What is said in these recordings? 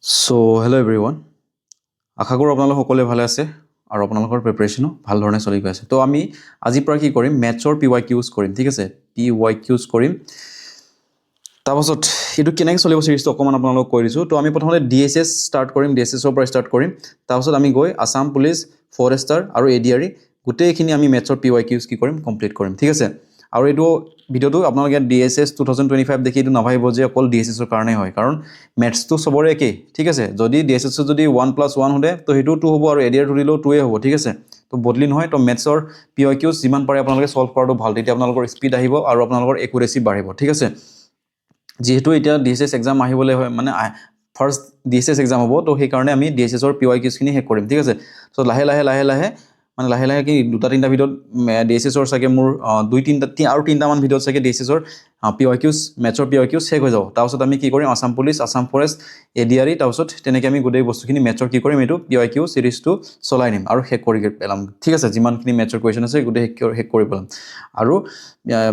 Hello everyone. আশা কৰোঁ আপোনালোক সকলোৱে ভালে আছে আৰু আপোনালোকৰ প্ৰিপাৰেশ্যনো ভাল ধৰণে চলি গৈ আছে। তো আমি আজিৰ পৰা কি কৰিম মেথছৰ PYQs কৰিম, ঠিক আছে? PYQs কৰিম। তাৰপাছত এইটো কেনেকৈ চলিব চিৰিজটো অকণমান আপোনালোকক কৈ দিছোঁ। তো আমি প্ৰথমতে DSS ষ্টাৰ্ট কৰিম, DSSৰ পৰা ষ্টাৰ্ট কৰিম। তাৰপাছত আমি গৈ আছাম পুলিচ, ফৰেষ্টাৰ আৰু ADRE গোটেইখিনি আমি মেথছৰ PYQs কি কৰিম কমপ্লিট কৰিম, ঠিক আছে? আৰু এইটো ভিডিঅ'টো আপোনালোকে ইয়াত DSS 2025 দেখি এইটো নাভাবিব যে অকল DSSৰ কাৰণেই হয়, কাৰণ মেথছটো চবৰে একেই, ঠিক আছে? যদি DSS যদি 1+1 সোধে তো সেইটো 2 হ'ব আৰু ADR সুধিলেও 2 হ'ব, ঠিক আছে? তো বদলি নহয়। তো মেথছৰ PYQs যিমান পাৰে আপোনালোকে সলভ কৰাটো ভাল, তেতিয়া আপোনালোকৰ স্পীড আহিব আৰু আপোনালোকৰ একুৰেচি বাঢ়িব, ঠিক আছে? যেহেতু এতিয়া DSS এক্সাম আহিবলৈ হয়, মানে ফাৰ্ষ্ট DSS এক্সাম হ'ব, তো সেইকাৰণে আমি DSSৰ PYQsখিনি শেষ কৰিম, ঠিক আছে? তো লাহে লাহে কি দুটা তিনিটা ভিডিঅ'ত DSSৰ চাগে মোৰ আৰু তিনিটামান ভিডিঅ'ত চাগে DSSৰ PYQs মেথছৰ PYQs শেষ হৈ যাব। তাৰপিছত আমি কি কৰিম Assam police, Assam forest, ADRE, তাৰপিছত তেনেকৈ আমি গোটেই বস্তুখিনি মেথছৰ কি কৰিম এইটো PYQ চিৰিজটো চলাই নিম আৰু শেষ কৰি পেলাম, ঠিক আছে? যিমানখিনি মেথছৰ কুৱেশ্যন আছে গোটেই শেষ কৰি পেলাম। আৰু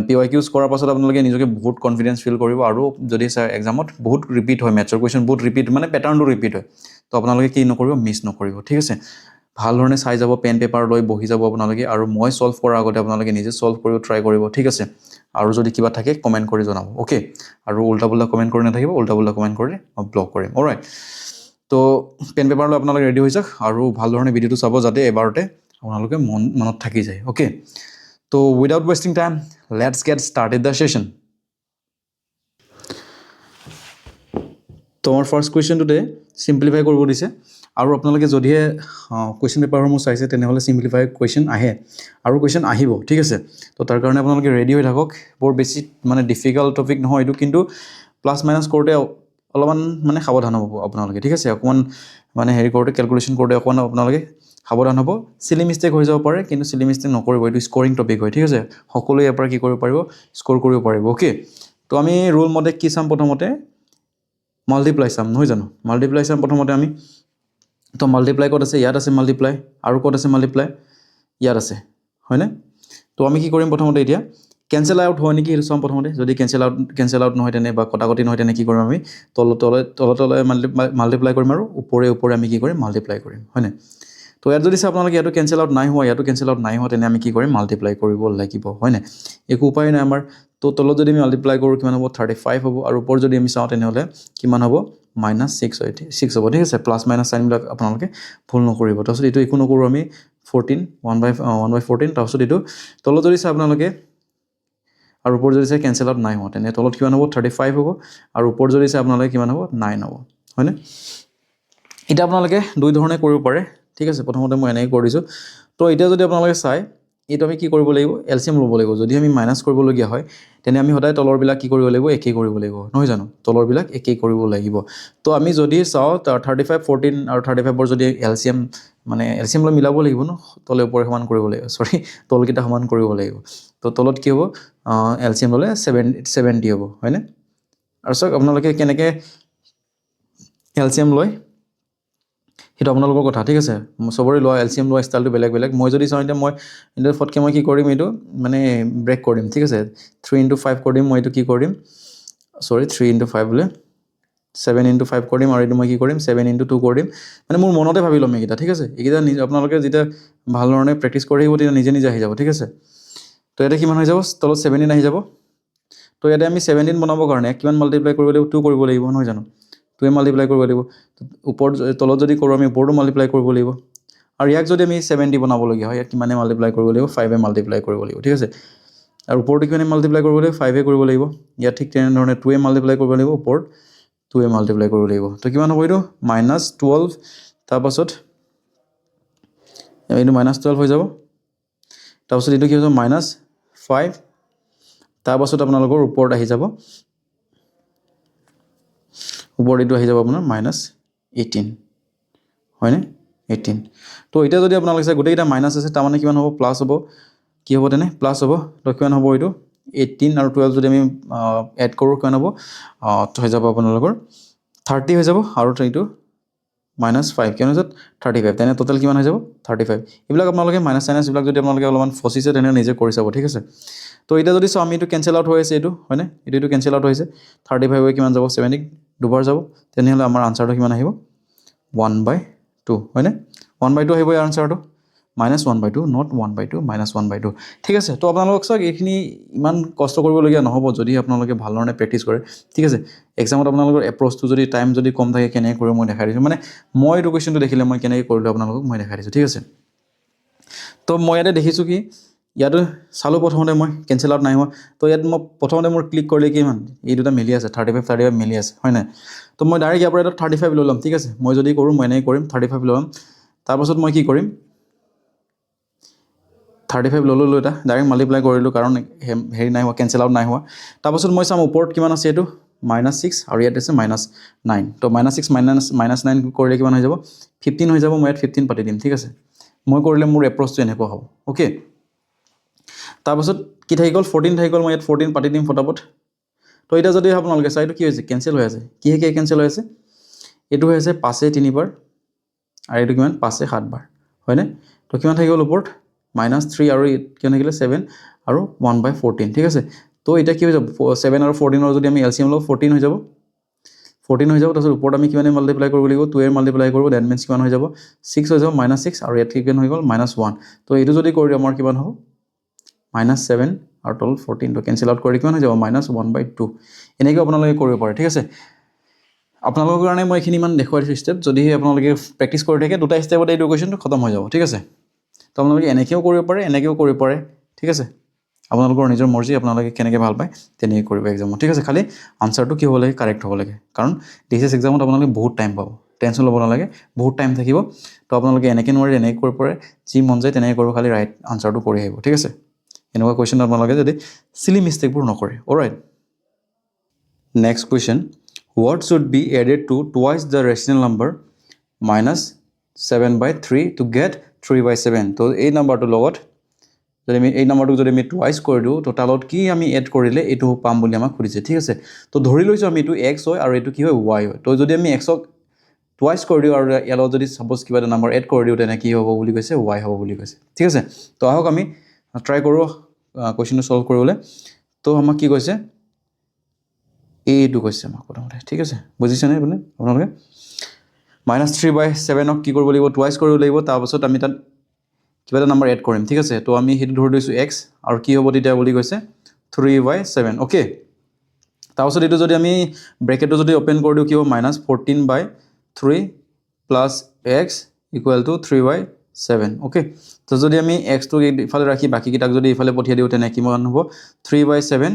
PYQs কৰাৰ পাছত আপোনালোকে নিজকে বহুত কনফিডেঞ্চ ফিল কৰিব, আৰু যদি এক্সামত বহুত ৰিপিট হয় মেথছৰ কুৱেশ্যন, বহুত ৰিপিট মানে পেটাৰ্ণটো ৰিপিট হয়, তো আপোনালোকে কি নকৰিব, মিছ নকৰিব, ঠিক আছে? ভাল ধৰণে চাই যাব, পেন পেপাৰ লৈ বহি যাব আপোনালোকে, আৰু মই ছল্ভ কৰাৰ আগতে আপোনালোকে নিজে ছল্ভ কৰিব ট্ৰাই কৰিব, ঠিক আছে? আৰু যদি কিবা থাকে কমেণ্ট কৰি জনাব, অ'কে? আৰু উল্টা পুল্টা কমেণ্ট কৰি নাথাকিব, উল্টা পুল্টা কমেণ্ট কৰি মই ব্লক কৰিম, অলৰাইট? তো পেন পেপাৰ লৈ আপোনালোকে ৰেডি হৈ যাওক আৰু ভাল ধৰণে ভিডিঅ'টো চাব, যাতে এবাৰতে আপোনালোকে মনত থাকি যায়, অ'কে? তো without wasting time let's gate started the session. তো আমাৰ ফাৰ্ষ্ট কুৱেশ্যনটোতে চিম্প্লিফাই কৰিব দিছে, আৰু আপোনালোকে যদিহে কুৱেশ্যন পেপাৰসমূহ চাইছে তেনেহ'লে চিম্প্লিফাই কুৱেশ্যন আহে আৰু কুৱেশ্যন আহিব, ঠিক আছে? তো তাৰ কাৰণে আপোনালোকে ৰেডি হৈ থাকক। বৰ বেছি মানে ডিফিকাল্ট টপিক নহয় এইটো, কিন্তু প্লাছ মাইনাছ কৰোঁতে অলপমান মানে সাৱধান হ'ব আপোনালোকে, ঠিক আছে? অকণমান মানে কৰোঁতে কেলকুলেশ্যন কৰোঁতে অকণমান আপোনালোকে সাৱধান হ'ব। চিলি মিষ্টেক হৈ যাব পাৰে, কিন্তু চিলি মিষ্টেক নকৰিব, এইটো স্ক'ৰিং টপিক হয়, ঠিক আছে? সকলোৱে ইয়াৰ পৰা কি কৰিব পাৰিব, স্ক'ৰ কৰিব পাৰিব, অ'কে? তো আমি ৰুল মতে কি চাম, প্ৰথমতে মাল্টিপ্লাই চাম, নহয় জানো? মাল্টিপ্লাই চাম প্ৰথমতে আমি। তো মাল্টিপ্লাই ক'ত আছে? ইয়াত আছে মাল্টিপ্লাই। আৰু ক'ত আছে মাল্টিপ্লাই? ইয়াত আছে, হয়নে? তো আমি কি কৰিম প্ৰথমতে, এতিয়া কেঞ্চেল আউট হয় নেকি সেইটো চাম প্ৰথমতে। যদি কেঞ্চেল আউট নহয় তেনে, বা কটাকটি নহয় তেনে কি কৰিম আমি, তলে মাল্টিপ্লাই কৰিম, আৰু ওপৰে আমি কি কৰিম, মাল্টিপ্লাই কৰিম, হয়নে? তো ইয়াত যদি চাই আপোনালোকে ইয়াতো কেঞ্চেল আউট নাই হোৱা, ইয়াতো কেঞ্চেল আউট নাই হোৱা, তেনে আমি কি কৰিম, মাল্টিপ্লাই কৰিব লাগিব, হয়নে? একো উপায় নাই আমাৰ। তো তলত যদি আমি মাল্টিপ্লাই কৰোঁ কিমান হ'ব, 35 হ'ব, আৰু ওপৰত যদি আমি চাওঁ তেনেহ'লে কিমান হ'ব, -6 হ'ব, ঠিক আছে? প্লাছ মাইনাছ চাইনবিলাক আপোনালোকে ভুল নকৰিব। তাৰপিছত এইটো একো নকৰোঁ আমি, 14 1/14। তাৰপিছত এইটো তলত যদি চাই আপোনালোকে, আৰু ওপৰত যদি চাই কেঞ্চেল আউট নাই হোৱা, তেনে তলত কিমান হ'ব, 35 হ'ব, আৰু ওপৰত যদি চাই আপোনালোকে কিমান হ'ব, 9 হ'ব, হয়নে? এতিয়া আপোনালোকে দুই ধৰণে কৰিব পাৰে, ঠিক আছে? প্ৰথমতে মই এনেকৈ কৰি দিছোঁ। তো এতিয়া যদি আপোনালোকে চাই, এইটো আমি কি কৰিব লাগিব, LCM ল'ব লাগিব। যদি আমি মাইনাছ কৰিবলগীয়া হয় তেনে আমি সদায় তলৰবিলাক কি কৰিব লাগিব, একেই কৰিব লাগিব, নহয় জানো? তলৰবিলাক একেই কৰিব লাগিব। তো আমি যদি চাওঁ 35 14 আৰু 35ৰ যদি LCM লৈ মিলাব লাগিব ন, তলে ওপৰে সমান কৰিব লাগিব, তলকেইটা সমান কৰিব লাগিব। তো তলত কি হ'ব, LCM ল'লে 70 হ'ব, হয়নে? আৰু চাওক আপোনালোকে কেনেকৈ LCM লয় সেইটো আপোনালোকৰ কথা, ঠিক আছে? চবৰে লোৱা LCM লোৱা ষ্টাইলটো বেলেগ বেলেগ। মই যদি চাওঁ এতিয়া ফটকৈ মই কি কৰিম, এইটো মানে ব্ৰেক কৰিম, ঠিক আছে? 3 × 5 কৰি দিম, মই এইটো কি কৰিম, 3 × 5 বোলে 7 × 5 কৰি দিম, আৰু এইটো মই কি কৰিম, 7 × 2 কৰি দিম। মানে মোৰ মনতে ভাবি ল'ম এইকেইটা, ঠিক আছে? এইকেইটা আপোনালোকে যেতিয়া ভাল ধৰণে প্ৰেক্টিছ কৰি আহিব তেতিয়া নিজে আহি যাব, ঠিক আছে? তো ইয়াতে কিমান হৈ যাব, তলত 17 আহি যাব। তো ইয়াতে আমি 17 বনাবৰ কাৰণে কিমান মাল্টিপ্লাই কৰিব লাগিব, 2 কৰিব লাগিব, নহয় জানো? 2 মাল্টিপ্লাই কৰিব লাগিব। তলত যদি কৰোঁ আমি ওপৰতো মাল্টিপ্লাই কৰিব লাগিব। আৰু ইয়াক যদি আমি 70 বনাবলগীয়া হয়, ইয়াক কিমানে মাল্টিপ্লাই কৰিব লাগিব, 5 মাল্টিপ্লাই কৰিব লাগিব, ঠিক আছে? আৰু ওপৰতো কিমানে মাল্টিপ্লাই কৰিব লাগিব, 5 কৰিব লাগিব। ইয়াত ঠিক তেনেধৰণে 2 মাল্টিপ্লাই কৰিব লাগিব, ওপৰত 2 মাল্টিপ্লাই কৰিব লাগিব। তো কিমান হ'ব এইটো, -12। তাৰপাছত এইটো -12 হৈ যাব। তাৰপাছত এইটো কি হৈ যাব, -5। তাৰপাছত আপোনালোকৰ ওপৰত আহি যাব, ওপৰত এইটো আহি যাব আপোনাৰ -18, হয়নে? 18। তো এতিয়া যদি আপোনালোকে চাই গোটেইকেইটা মাইনাছ আছে, তাৰমানে কিমান হ'ব, প্লাছ হ'ব। কি হ'ব তেনে, প্লাছ হ'ব। তো কিমান হ'ব এইটো, 18 আৰু 12 যদি আমি এড কৰোঁ কিমান হ'ব, হৈ যাব আপোনালোকৰ 30 হৈ যাব, আৰু এইটো -5 কিমান হৈ যাব, 35। তেনে টোটেল কিমান হৈ যাব, 35। এইবিলাক আপোনালোকে মাইনাছ চাইনাছ এইবিলাক যদি আপোনালোকে অলপমান ফচিছে তেনে নিজে কৰি চাব, ঠিক আছে? তো এতিয়া যদি চাওঁ আমি এইটো কেঞ্চেল আউট হৈ আছে, এইটো হয়নে, এইটো কেঞ্চেল আউট হৈছে। 35 কিমান যাব, 70। দুবাৰ যাব তেনেহ'লে আমাৰ আনচাৰটো কিমান আহিব 1/2 হয়নে 1/2 আহিব ইয়াৰ আনচাৰটো -1/2 নট 1/2 -1/2 ঠিক আছে তো আপোনালোকক চাওক এইখিনি ইমান কষ্ট কৰিবলগীয়া নহ'ব যদি আপোনালোকে ভাল ধৰণে প্ৰেক্টিছ কৰে ঠিক আছে এক্সামত আপোনালোকৰ এপ্ৰ'চটো যদি টাইম যদি কম থাকে কেনেকৈ কৰিব মই দেখাই দিছোঁ মানে মই এইটো কুৱেশ্যনটো দেখিলে মই কেনেকৈ কৰিলোঁ আপোনালোকক মই দেখাই দিছোঁ ঠিক আছে তো মই ইয়াতে দেখিছোঁ কি ইয়াতো চালোঁ প্ৰথমতে মই কেঞ্চেল আউট নাই হোৱা তো ইয়াত মই প্ৰথমতে মোৰ ক্লিক কৰিলে কিমান এই দুটা মিলি আছে 35 মিলি আছে হয় নাই তো মই ডাইৰেক্ট ইয়াৰ পৰা এটা 35 লৈ ল'ম ঠিক আছে মই যদি কৰোঁ মই এনেকৈ কৰিম 35 লৈ ল'ম তাৰপাছত মই কি কৰিম 35 ল'লোঁ এটা ডাইৰেক্ট মাল্টিপ্লাই কৰিলোঁ কাৰণ হেৰি নাই হোৱা কেঞ্চেল আউট নাই হোৱা তাৰপাছত মই চাম ওপৰত কিমান আছে এইটো -6 আৰু ইয়াত আছে -9 তো -6 -9 কৰিলে কিমান হৈ যাব 15 হৈ যাব মই ইয়াত 15 পাতি দিম ঠিক আছে মই কৰিলে মোৰ এপ্ৰ'চটো এনেকুৱা হ'ব অ'কে তাৰপাছত কি থাকি গ'ল 14 থাকি গ'ল মই ইয়াত 14 পাতি দিম ফটাফট তো এতিয়া যদি আপোনালোকে চাই এইটো কি হৈছে কেঞ্চেল হৈ আছে কিহে কেঞ্চেল হৈ আছে এইটো হৈ আছে 5 3বাৰ আৰু এইটো কিমান 5 7 বাৰ হয়নে তো কিমান থাকি গ'ল ওপৰত -3 আৰু কিমান থাকিলে 7 আৰু 1/14 ঠিক আছে তো এতিয়া কি হৈ যাব 7 আৰু 14 যদি আমি এলচিএম লওঁ 14 হৈ যাব 14 হৈ যাব তাৰপিছত ওপৰত আমি কিমানে মাল্টিপ্লাই কৰিব লাগিব 2 এ মাল্টিপ্লাই কৰিব দ্যাট মিন্স কিমান হৈ যাব 6 হৈ যাব -6 আৰু ইয়াত কিমান হৈ গ'ল -1 তো এইটো যদি কৰি দিওঁ আমাৰ কিমান হ'ব -7 আৰু তলত 14 তো কেঞ্চেল আউট কৰি কিমান হৈ যাব -1/2 এনেকৈ আপোনালোকে কৰিব পাৰে ঠিক আছে আপোনালোকৰ কাৰণে মই এইখিনি ইমান দেখুৱাই দিছোঁ ষ্টেপ যদিহে আপোনালোকে প্ৰেক্টিছ কৰি থাকে দুটা ষ্টেপত এইটো কুৱেশ্যনটো খতম হৈ যাব ঠিক আছে তো আপোনালোকে এনেকৈও কৰিব পাৰে এনেকৈও কৰিব পাৰে ঠিক আছে আপোনালোকৰ নিজৰ মৰ্জি আপোনালোকে কেনেকৈ ভাল পায় তেনেকৈ কৰিব এক্সামত ঠিক আছে খালি আনচাৰটো কি হ'ব লাগে কাৰেক্ট হ'ব লাগে কাৰণ ডিএছএছ এক্সামত আপোনালোকে বহুত টাইম পাব টেনশ্যন ল'ব নালাগে বহুত টাইম থাকিব তো আপোনালোকে এনেকৈ নোৱাৰি এনেকৈ কৰিব পাৰে যি মন যায় তেনেকৈ কৰিব খালি ৰাইট আনচাৰটো কৰি আহিব ঠিক আছে এনেকুৱা কুৱেশ্যন আপোনালোকে যদি চিলি মিষ্টেকবোৰ নকৰে alright next question what should be added to twice the rational number -7/3 to get 3/7 তো এই নাম্বাৰটোৰ লগত যদি আমি এই নাম্বাৰটোক যদি আমি টুৱাইচ কৰি দিওঁ তো তাৰ লগত কি আমি এড কৰিলে এইটো পাম বুলি আমাক সুধিছে ঠিক আছে তো ধৰি লৈছোঁ আমি এইটো এক্স হয় আৰু এইটো কি হয় ৱাই হয় তো যদি আমি এক্সক টুৱাইচ কৰি দিওঁ আৰু ইয়াৰ লগত যদি ছাপ'জ কিবা এটা নাম্বাৰ এড কৰি দিওঁ তেনে কি হ'ব বুলি কৈছে ৱাই হ'ব বুলি কৈছে ঠিক আছে তো আহক আমি ট্ৰাই কৰোঁ কুৱেশ্যনটো ছল্ভ কৰিবলৈ তো আমাক কি কৈছে এইটো কৈছে আমাক প্ৰথমতে ঠিক আছে বুজিছেনে বোলে আপোনালোকে -3/7ক কি কৰিব লাগিব টুৱাইচ কৰিব লাগিব তাৰপাছত আমি তাত কিবা এটা নাম্বাৰ এড কৰিম ঠিক আছে তো আমি সেইটো ধৰি লৈছোঁ এক্স আৰু কি হ'ব তেতিয়া বুলি কৈছে 3/7 অ'কে তাৰপাছত এইটো যদি আমি ব্ৰেকেটটো যদি অ'পেন কৰি দিওঁ কি হ'ব -14/3 plus x equal to 3/7 okay তো যদি আমি এক্সটোক ইফালে ৰাখি বাকীকেইটাক যদি ইফালে পঠিয়াই দিওঁ তেনে কিমান হ'ব 3/7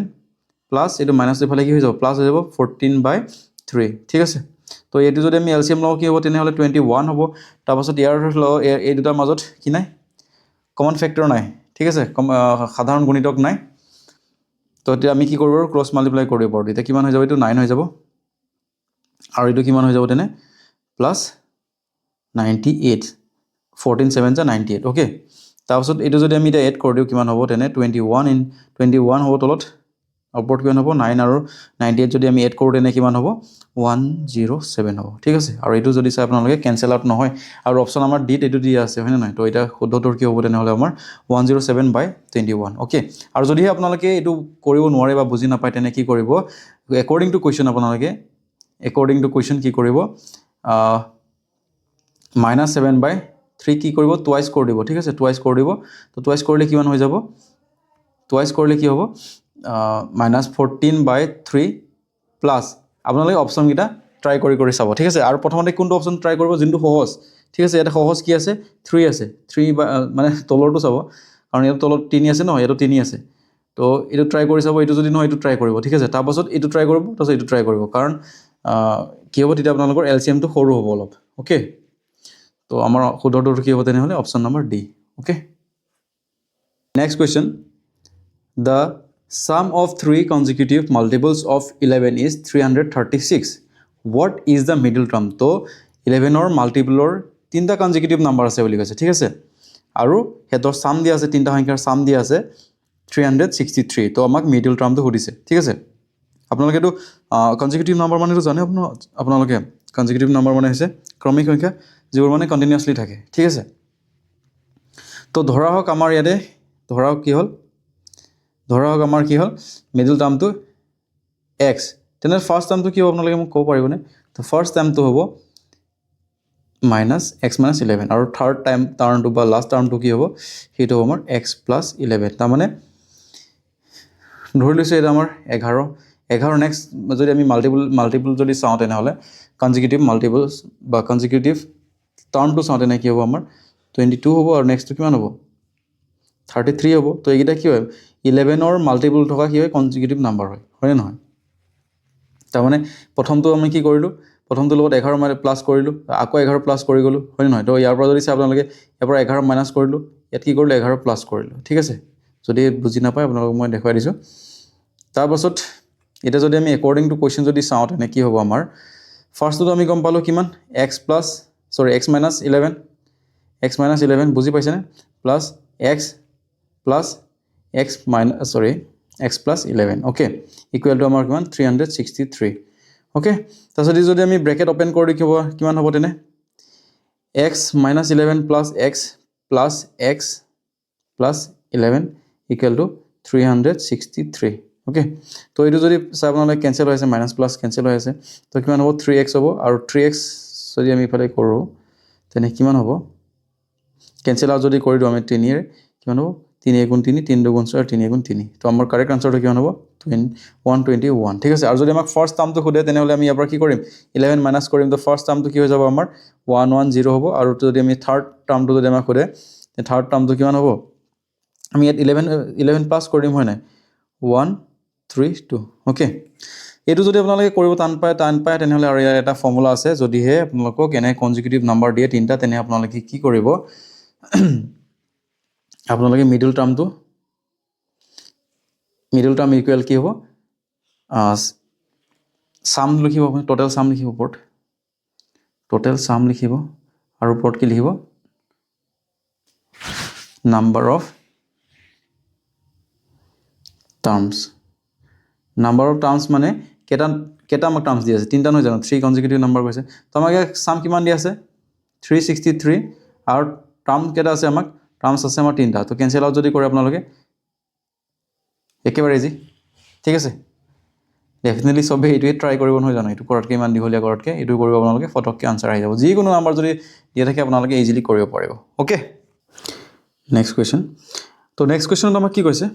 প্লাছ এইটো মাইনাছ ইফালে কি হৈ যাব প্লাছ হৈ যাব 14/3 ঠিক আছে তো এইটো যদি আমি এলচিএম লওঁ কি হ'ব তেনেহ'লে 21 হ'ব তাৰপাছত ইয়াৰ এই দুটাৰ মাজত কি নাই কমন ফেক্টৰ নাই ঠিক আছে সাধাৰণ গুণিতক নাই তো এতিয়া আমি কি কৰিব পাৰোঁ ক্ৰছ মাল্টিপ্লাই কৰিব পাৰোঁ তেতিয়া কিমান হৈ যাব এইটো 9 হৈ যাব আৰু এইটো কিমান হৈ যাব তেনে +98 14 7 98 অ'কে তাৰপাছত এইটো যদি আমি এতিয়া এড কৰি দিওঁ কিমান হ'ব তেনে 21 হ'ব তলত ওপৰত কিমান হ'ব 9 আৰু 98 যদি আমি এড কৰোঁ তেনে কিমান হ'ব 107 হ'ব ঠিক আছে আৰু এইটো যদি চাই আপোনালোকে কেঞ্চেল আউট নহয় আৰু অপশ্যন আমাৰ ডিত এইটো দিয়া আছে হয়নে নহয় তো এতিয়া শুদ্ধটোৰ কি হ'ব তেনেহ'লে আমাৰ 107/21 অ'কে আৰু যদিহে আপোনালোকে এইটো কৰিব নোৱাৰে বা বুজি নাপায় তেনে কি কৰিব একৰ্ডিং টু কুৱেশ্যন আপোনালোকে কি কৰিব -7/3 কি কৰিব টুৱাইচ কৰি দিব ঠিক আছে টুৱাইচ কৰি দিব তো টুৱাইচ কৰিলে কিমান হৈ যাব টুৱাইচ কৰিলে কি হ'ব -14/3 প্লাছ আপোনালোকে অপশ্যনকেইটা ট্ৰাই কৰি চাব ঠিক আছে আৰু প্ৰথমতে কোনটো অপশ্যন ট্ৰাই কৰিব যোনটো সহজ ঠিক আছে ইয়াতে সহজ কি আছে 3 আছে 3 মানে তলৰটো চাব কাৰণ ইয়াত তলত 3 আছে ন ইয়াতো 3 আছে তো এইটো ট্ৰাই কৰি চাব এইটো যদি নহয় এইটো ট্ৰাই কৰিব ঠিক আছে তাৰপাছত এইটো ট্ৰাই কৰিব তাৰপাছত এইটো ট্ৰাই কৰিব কাৰণ কি হ'ব তেতিয়া আপোনালোকৰ এলচিএমটো সৰু হ'ব অলপ অ'কে তো আমাৰ শুদ্ধটো কি হ'ব তেনেহ'লে option number D okay next question the sum of 3 consecutive multiples of 11 is 336 what is the middle term তো 11ৰ মাল্টিপলৰ তিনিটা কনজিকিউটিভ নাম্বাৰ আছে বুলি কৈছে ঠিক আছে আৰু হেতৰ সাম দিয়া আছে তিনিটা সংখ্যাৰ সাম দিয়া আছে 363 তো আমাক মিডল টাৰ্মটো সুধিছে ঠিক আছে আপোনালোকে তো কনজিকিউটিভ নাম্বাৰ মানেটো জানে আপোনালোকে কনজিকিউটিভ নাম্বাৰ মানে হৈছে ক্ৰমিক সংখ্যা যিবোৰ মানে কন্টিনিউয়াছলি থাকে ঠিক আছে তো ধৰা হওক আমাৰ ইয়াতে ধৰা হওক আমাৰ কি হ'ল মিডল টাৰ্মটো x তেনে ফাৰ্ষ্ট টাৰ্মটো কি হ'ব আপোনালোকে মোক ক'ব পাৰিবনে তো ফাৰ্ষ্ট টাৰ্মটো হ'ব -x - 11 আৰু থাৰ্ড টাৰ্মটো বা লাষ্ট টাৰ্মটো কি হ'ব সেইটো হ'ব আমাৰ x + 11 তাৰমানে ধৰি লৈছোঁ এটা আমাৰ 11 নেক্সট যদি আমি মাল্টিপল যদি চাওঁ তেনেহ'লে কনজিকিউটিভ মাল্টিপলছ বা কনজিকিউটিভ টাৰ্মটো চাওঁ তেনে কি হ'ব আমাৰ 22 হ'ব আৰু নেক্সটটো কিমান হ'ব 33 হ'ব তো এইকেইটা কি হয় 11ৰ মাল্টিপল থকা কি হয় কনজিকিউটিভ নাম্বাৰ হয়নে নহয় তাৰমানে প্ৰথমটো আমি কি কৰিলোঁ প্ৰথমটো লগত 11 প্লাছ কৰিলোঁ আকৌ 11 প্লাছ কৰি গ'লোঁ হয়নে নহয় তো ইয়াৰ পৰা যদি চাই আপোনালোকে ইয়াৰ পৰা 11 মাইনাছ কৰিলোঁ ইয়াত কি কৰিলোঁ 11 প্লাছ কৰিলোঁ ঠিক আছে যদি বুজি নাপায় আপোনালোকক মই দেখুৱাই দিছোঁ তাৰপাছত এটা যদি আমি একৰ্ডিং টু কুৱেশ্যন যদি চাওঁ তেনে কি হ'ব আমাৰ ফাৰ্ষ্টটো আমি গম পালোঁ কিমান x - 11 বুজি পাইছেনে plus x + 11 okay equal to আমাৰ কিমান 363 অ'কে তাৰপিছত যদি আমি ব্ৰেকেট অপেন কৰি কিমান হ'ব তেনে x - 11 + x + 11 equal to 363 okay তো এইটো যদি চাই আপোনালোকে কেঞ্চেল হৈ আছে মাইনাছ প্লাছ কেঞ্চেল হৈ আছে তো কিমান হ'ব 3x হ'ব আৰু 3x যদি আমি ইফালে কৰোঁ তেনে কিমান হ'ব কেঞ্চেল আউট যদি কৰি দিওঁ আমি 3 কিমান হ'ব 3 × 3 3 × 4 3 × 3 তো আমাৰ কাৰেক্ট আনচাৰটো কিমান হ'ব 121 ঠিক আছে আৰু যদি আমাক ফাৰ্ষ্ট টাৰ্মটো সোধে তেনেহ'লে আমি ইয়াৰ পৰা কি কৰিম 11 মাইনাছ কৰিম তো ফাৰ্ষ্ট টাৰ্মটো কি হৈ যাব আমাৰ 110 হ'ব আৰু যদি আমি থাৰ্ড টাৰ্মটো যদি আমাক সোধে থাৰ্ড টাৰ্মটো কিমান হ'ব আমি ইয়াত 11 প্লাছ কৰিম হয় নাই 132 অ'কে এইটো যদি আপোনালোকে কৰিব টান পায় তেনেহ'লে আৰু ইয়াৰ এটা ফৰ্মুলা আছে যদিহে আপোনালোকক এনে কনজিকিউটিভ নাম্বাৰ দিয়ে তিনিটা তেনে আপোনালোকে কি কৰিব আপোনালোকে মিডল টাৰ্ম ইকুৱেল কি হ'ব সাম লিখিব আপুনি টোটেল সাম লিখিব ওপৰত টোটেল সাম লিখিব আৰু ওপৰত কি লিখিব নাম্বাৰ অফ টাৰ্মছ মানে কেইটা আমাক টাৰ্মছ দি আছে তিনিটা নহয় জানো 3 কনজিকিউটিভ নাম্বাৰ কৈছে তো আমাক সাম কিমান দি আছে 363 আৰু টাৰ্ম কেইটা আছে আমাক টাৰ্মছ আছে আমাৰ তিনিটা তো কেঞ্চেল আউট যদি কৰে আপোনালোকে একেবাৰে ইজি ঠিক আছে ডেফিনেটলি চবেই এইটোৱে ট্ৰাই কৰিব নহয় জানো এইটো কৰাতকৈ ইমান দীঘলীয়া কৰাতকৈ এইটো কৰিব আপোনালোকে ফটককৈ আনচাৰ আহি যাব যিকোনো নাম্বাৰ যদি দিয়া থাকে আপোনালোকে ইজিলি কৰিব পাৰিব অ'কে নেক্সট কুৱেশ্যন তো নেক্সট কুৱেশ্যনত আমাক কি কৈছে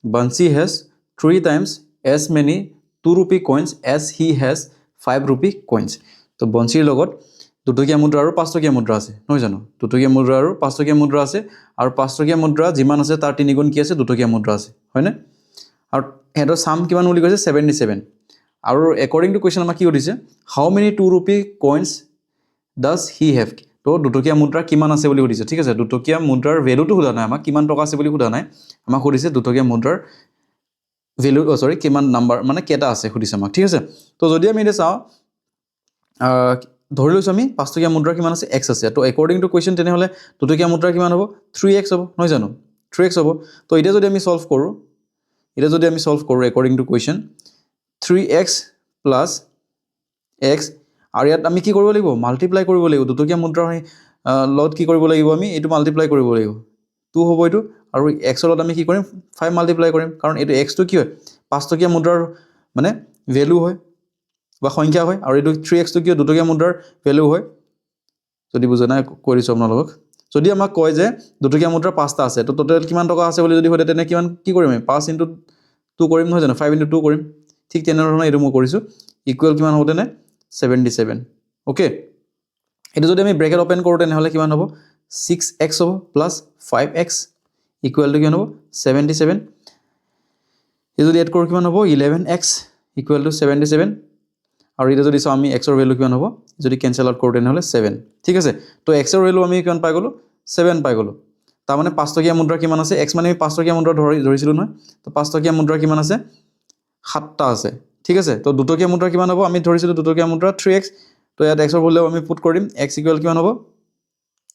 Bansi has 3 times as many 2 rupee coins as he has 5 rupee coins তো বঞ্চিৰ লগত 2 টকীয়া মুদ্ৰা আৰু 5 টকীয়া মুদ্ৰা আছে নহয় জানো 2 টকীয়া মুদ্ৰা আৰু 5 টকীয়া মুদ্ৰা আছে আৰু 5 টকীয়া মুদ্ৰা যিমান আছে তাৰ 3 গুণ কি আছে 2 টকীয়া মুদ্ৰা আছে হয়নে আৰু হেডৰ সাম কিমান বুলি কৈছে 77 আৰু একৰ্ডিং টু কুৱেশ্যন আমাক কি সুধিছে হাউ many 2 rupee coins does he have তো 2 টকীয়া মুদ্ৰা কিমান আছে বুলি সুধিছে ঠিক আছে 2 টকীয়া মুদ্ৰাৰ ভ্যালুটো সোধা নাই আমাক কিমান টকা আছে বুলি সোধা নাই আমাক সুধিছে 2 টকীয়া মুদ্ৰাৰ ভ্যালু কিমান নাম্বাৰ মানে কেটা আছে সুধিছে আমাক ঠিক আছে তো যদি আমি এটা চাওঁ ধৰি লৈছোঁ আমি 5 টকীয়া মুদ্ৰা কিমান আছে x আছে তো একৰ্ডিং টু কুৱেশ্যন তেনেহ'লে 2 টকীয়া মুদ্ৰা কিমান হ'ব 3x হ'ব নহয় জানো 3x হ'ব তো এতিয়া যদি আমি সলভ কৰোঁ according to question 3x + x আৰু ইয়াত আমি কি কৰিব লাগিব মাল্টিপ্লাই কৰিব লাগিব 2 টকীয়া মুদ্ৰাৰ লগত কি কৰিব লাগিব আমি এইটো মাল্টিপ্লাই কৰিব লাগিব 2 হ'ব এইটো আৰু x ৰ লগত আমি কি কৰিম 5 মাল্টিপ্লাই কৰিম কাৰণ এইটো x টো কি হয় 5 টকীয়া মুদ্ৰাৰ মানে ভ্যালু হয় বা সংখ্যা হয় আৰু এইটো 3x টো কি 2 টকীয়া মুদ্ৰাৰ ভ্যালু হয় যদি বুজা নাই কৈ দিছোঁ আপোনালোকক যদি আমাক কয় যে 2 টকীয়া মুদ্ৰা 5টা আছে তো টোটেল কিমান টকা আছে বুলি যদি হয় তেনে কিমান কি কৰিম আমি 5 × 2 কৰিম নহয় জানো 5 × 2 কৰিম ঠিক তেনেধৰণে এইটো মই কৰিছোঁ ইকুৱেল কিমান হ'ব তেনে 77 অ'কে এইটো যদি আমি ব্ৰেকেট অপেন কৰোঁ তেনেহ'লে কিমান হ'ব 6x হ'ব প্লাছ 5x ইকুৱেল টু কিমান হ'ব 77 এই যদি এড কৰোঁ কিমান হ'ব 11x ইকুৱেল টু 77 আৰু এটা যদি চাওঁ আমি x ৰ ভ্যালু কিমান হ'ব যদি কেঞ্চেল আউট কৰোঁ তেনেহ'লে 7 ঠিক আছে তো x ৰ ভ্যালু আমি কিমান পাই গ'লোঁ 7 পাই গ'লোঁ তাৰমানে 5 টকীয়া মুদ্ৰা কিমান আছে x মানে আমি 5 টকীয়া মুদ্ৰা ধৰিছিলোঁ নহয় তো 5 টকীয়া মুদ্ৰা কিমান আছে 7টা আছে ঠিক আছে তো 2 টকীয়া মুদ্ৰা কিমান হ'ব আমি ধৰিছিলোঁ 2 টকীয়া মুদ্ৰা 3x তো ইয়াত x ৰ ভ্যালু আমি পুট কৰিম x ইকুৱেল কিমান হ'ব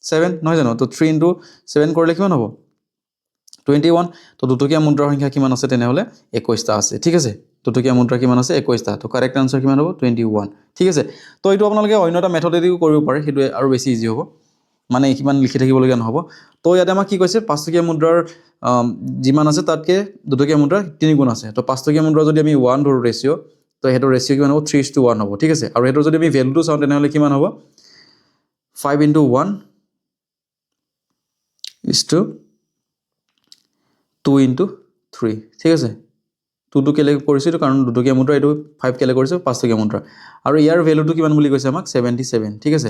7 নহয় জানো তো 3 × 7 কৰিলে কিমান হ'ব 21 তো 2 টকীয়া মুদ্ৰাৰ সংখ্যা কিমান আছে তেনেহ'লে 21টা আছে ঠিক আছে 2 টকীয়া মুদ্ৰা কিমান আছে 21টা তো কাৰেক্ট আনসাৰ কিমান হ'ব 21 ঠিক আছে তো এইটো আপোনালোকে অন্য এটা মেথডেদিও কৰিব পাৰে সেইটো আৰু বেছি ইজি হ'ব মানে কিমান লিখি থাকিবলগীয়া নহ'ব তো ইয়াতে আমাক কি কৈছে 5 টকীয়া মুদ্ৰাৰ যিমান আছে তাতকৈ 2 টকীয়া মুদ্ৰাৰ 3 গুণ আছে তো 5 টকীয়া মুদ্ৰা যদি আমি 1 ধৰো ৰেচিঅ তো হেতৰ ৰেশিও কিমান হ'ব 3:1 হ'ব ঠিক আছে আৰু হেতৰ যদি আমি ভ্যালুটো চাও তেনেহলে কিমান হ'ব 5 * 1 2 * 3 ঠিক আছে 2 টো কেলে কৰিছো কাৰণ দুটকীয়া মুদ্ৰা এটো 5 কেলে কৰিছো 5 টকীয়া মুদ্ৰা আৰু ইয়াৰ ভ্যালুটো কিমান বুলি কৈছে আমাক 77 ঠিক আছে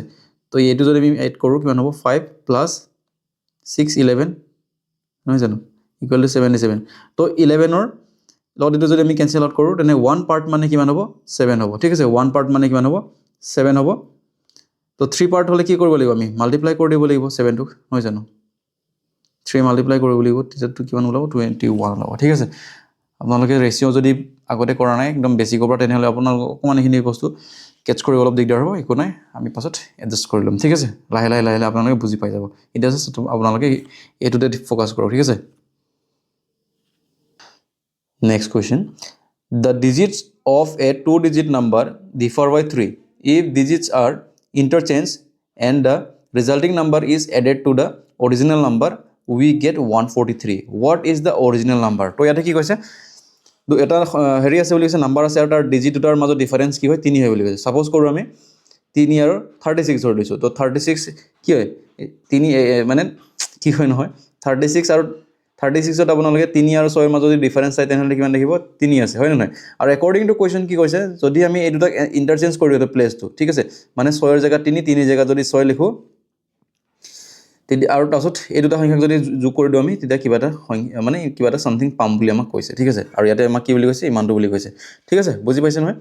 তো এটো যদি আমি এড কৰো কিমান হ'ব 5 + 6 11 নহয় জানো ইকুৱেল টু 77 তো 11 ৰ লগত এটো যদি আমি ক্যান্সেল আউট কৰো তেনে 1 পাৰ্ট মানে কিমান হ'ব 7 হ'ব ঠিক আছে 1 পাৰ্ট মানে কিমান হ'ব 7 হ'ব তো 3 পাৰ্ট হলে কি কৰিব লাগিব আমি মাল্টিপ্লাই কৰি দিব লাগিব 7 টো নহয় জানো 3 মাল্টিপ্লাই কৰিব লাগিব তেতিয়া কিমান ওলাব 21 ওলাব ঠিক আছে আপোনালোকে ৰেশিও যদি আগতে কৰা নাই একদম বেসিক পৰা তেনেহলে আপোনালোক অকমান এখিনি বস্তু কেচ কৰি অলপ দিগদাৰ হ'ব একো নাই আমি পাছত এডজাস্ট কৰি লম ঠিক আছে লাহে লাহে আপোনালোকে বুজি পাই যাব এটা জাস্ট আপোনালোকে এটোতে ফোকাস কৰক ঠিক আছে next question the digits of a two digit number differ by 3 if digits are interchanged and the resulting number is added to the original number we get 143 what is the original number তো ইয়াতে কি কৈছে এটা হেৰি আছে বুলি কৈছে number আছে আৰু তাৰ ডিজিট দুটাৰ মাজত ডিফাৰেন্স কি হয় 3 হয় বুলি কৈছে সাপোজ কৰো আমি 3 আৰু 36 ধৰি লৈছো তো 36 কি হয় 3 মানে কি হয় নহয় 36 আৰু 36 ত আপোনালোকে 3 আৰু 6 ৰ মাজত ডিফাৰেন্স চাই তেনেহলে কিমান দেখিব 3 আছে হয় না নহয় আৰু অ্যাকৰ্ডিং টু কোৱেশ্চন কি কৈছে যদি আমি এই দুটা ইন্টাৰচেঞ্জ কৰি দিও প্লেসটো ঠিক আছে মানে 6 ৰ জায়গাত 3 3 ৰ জায়গাত যদি 6 লিখো আৰু তাছত এই দুটা সংখ্যাক যদি যোগ কৰি দিও আমি তেতিয়া কিবা এটা মানে কিবা এটা সামথিং পাম বুলি আমাক কৈছে ঠিক আছে আৰু ইয়াতে আমাক কি বুলি কৈছে ইমানটো বুলি কৈছে ঠিক আছে বুজি পাইছে নহয়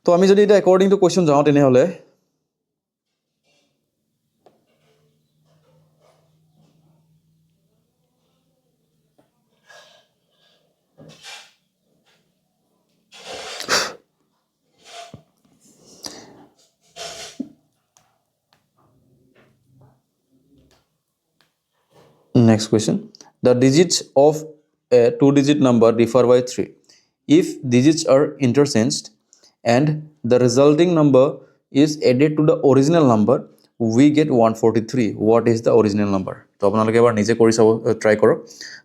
তো আমি যদি এটা অ্যাকৰ্ডিং টু কোৱেশ্চন যাও তেনেহলে Next question. The digits of a two-digit number differ by 3. If digits are interchanged and the resulting number is added to the original number, we get 143. What is the original number? তো আপোনালোকে এবাৰ নিজে কৰি চাব try কৰক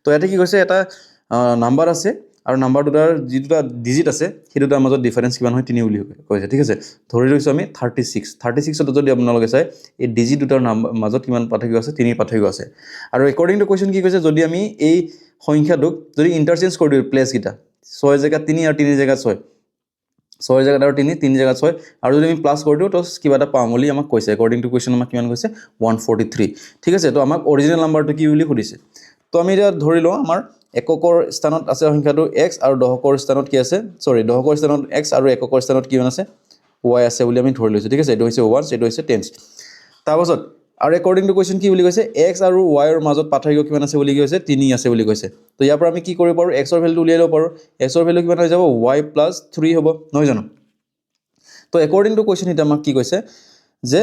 তো ইয়াতে কি কৈছে এটা নাম্বাৰ আছে আৰু নাম্বাৰ দুটাৰ যি দুটা ডিজিট আছে সেই দুটাৰ মাজত ডিফাৰেন্স কিমান হয় 3 বুলি কৈছে ঠিক আছে ধৰি লৈছো আমি 36 ত যদি আপোনালোকে চাই এই ডিজিট দুটাৰ মাজত কিমান পাৰ্থক্য আছে 3 পাৰ্থক্য আছে আৰু অ্যাকৰ্ডিং টু কোৱেশ্চন কি কৈছে যদি আমি এই সংখ্যাটোক যদি ইন্টাৰচেঞ্জ কৰি দিও প্লেস গিটা 6 জায়গা 3 আৰু 3 জায়গা 6 6 জায়গা আৰু 3 জায়গা 6 আৰু যদি আমি প্লাস কৰি দিও তো কিবা এটা পাম বুলি আমাক কৈছে অ্যাকৰ্ডিং টু কোৱেশ্চন আমাক কিমান কৈছে 143 ঠিক আছে তো আমাক অৰিজিনাল নাম্বাৰটো কি বুলি সুধিছে তো আমি এটা ধৰি লও আমাৰ এককৰ স্থানত আছে সংখ্যাটো x আৰু দশকৰ স্থানত কি আছে সৰি দশকৰ স্থানত x আৰু এককৰ স্থানত কি আছে y আছে বুলি আমি ধৰি লৈছো ঠিক আছে এটো হৈছে 1 এটো হৈছে 10 তাৰপাছত আৰু অ্যাকৰ্ডিং টু কোৱেশ্চন কি বুলি কৈছে x আৰু y ৰ মাজত পাৰ্থক্য কিমান আছে বুলি কৈছে 3 আছে বুলি কৈছে তো ইয়াৰ পৰা আমি কি কৰিব পাৰো x ৰ ভ্যালুটো উলিয়াই লব পাৰো x ৰ ভ্যালু কিমান হৈ যাব y + 3 হ'ব নহয় জানো তো অ্যাকৰ্ডিং টু কোৱেশ্চন এটা আমাক কি কৈছে যে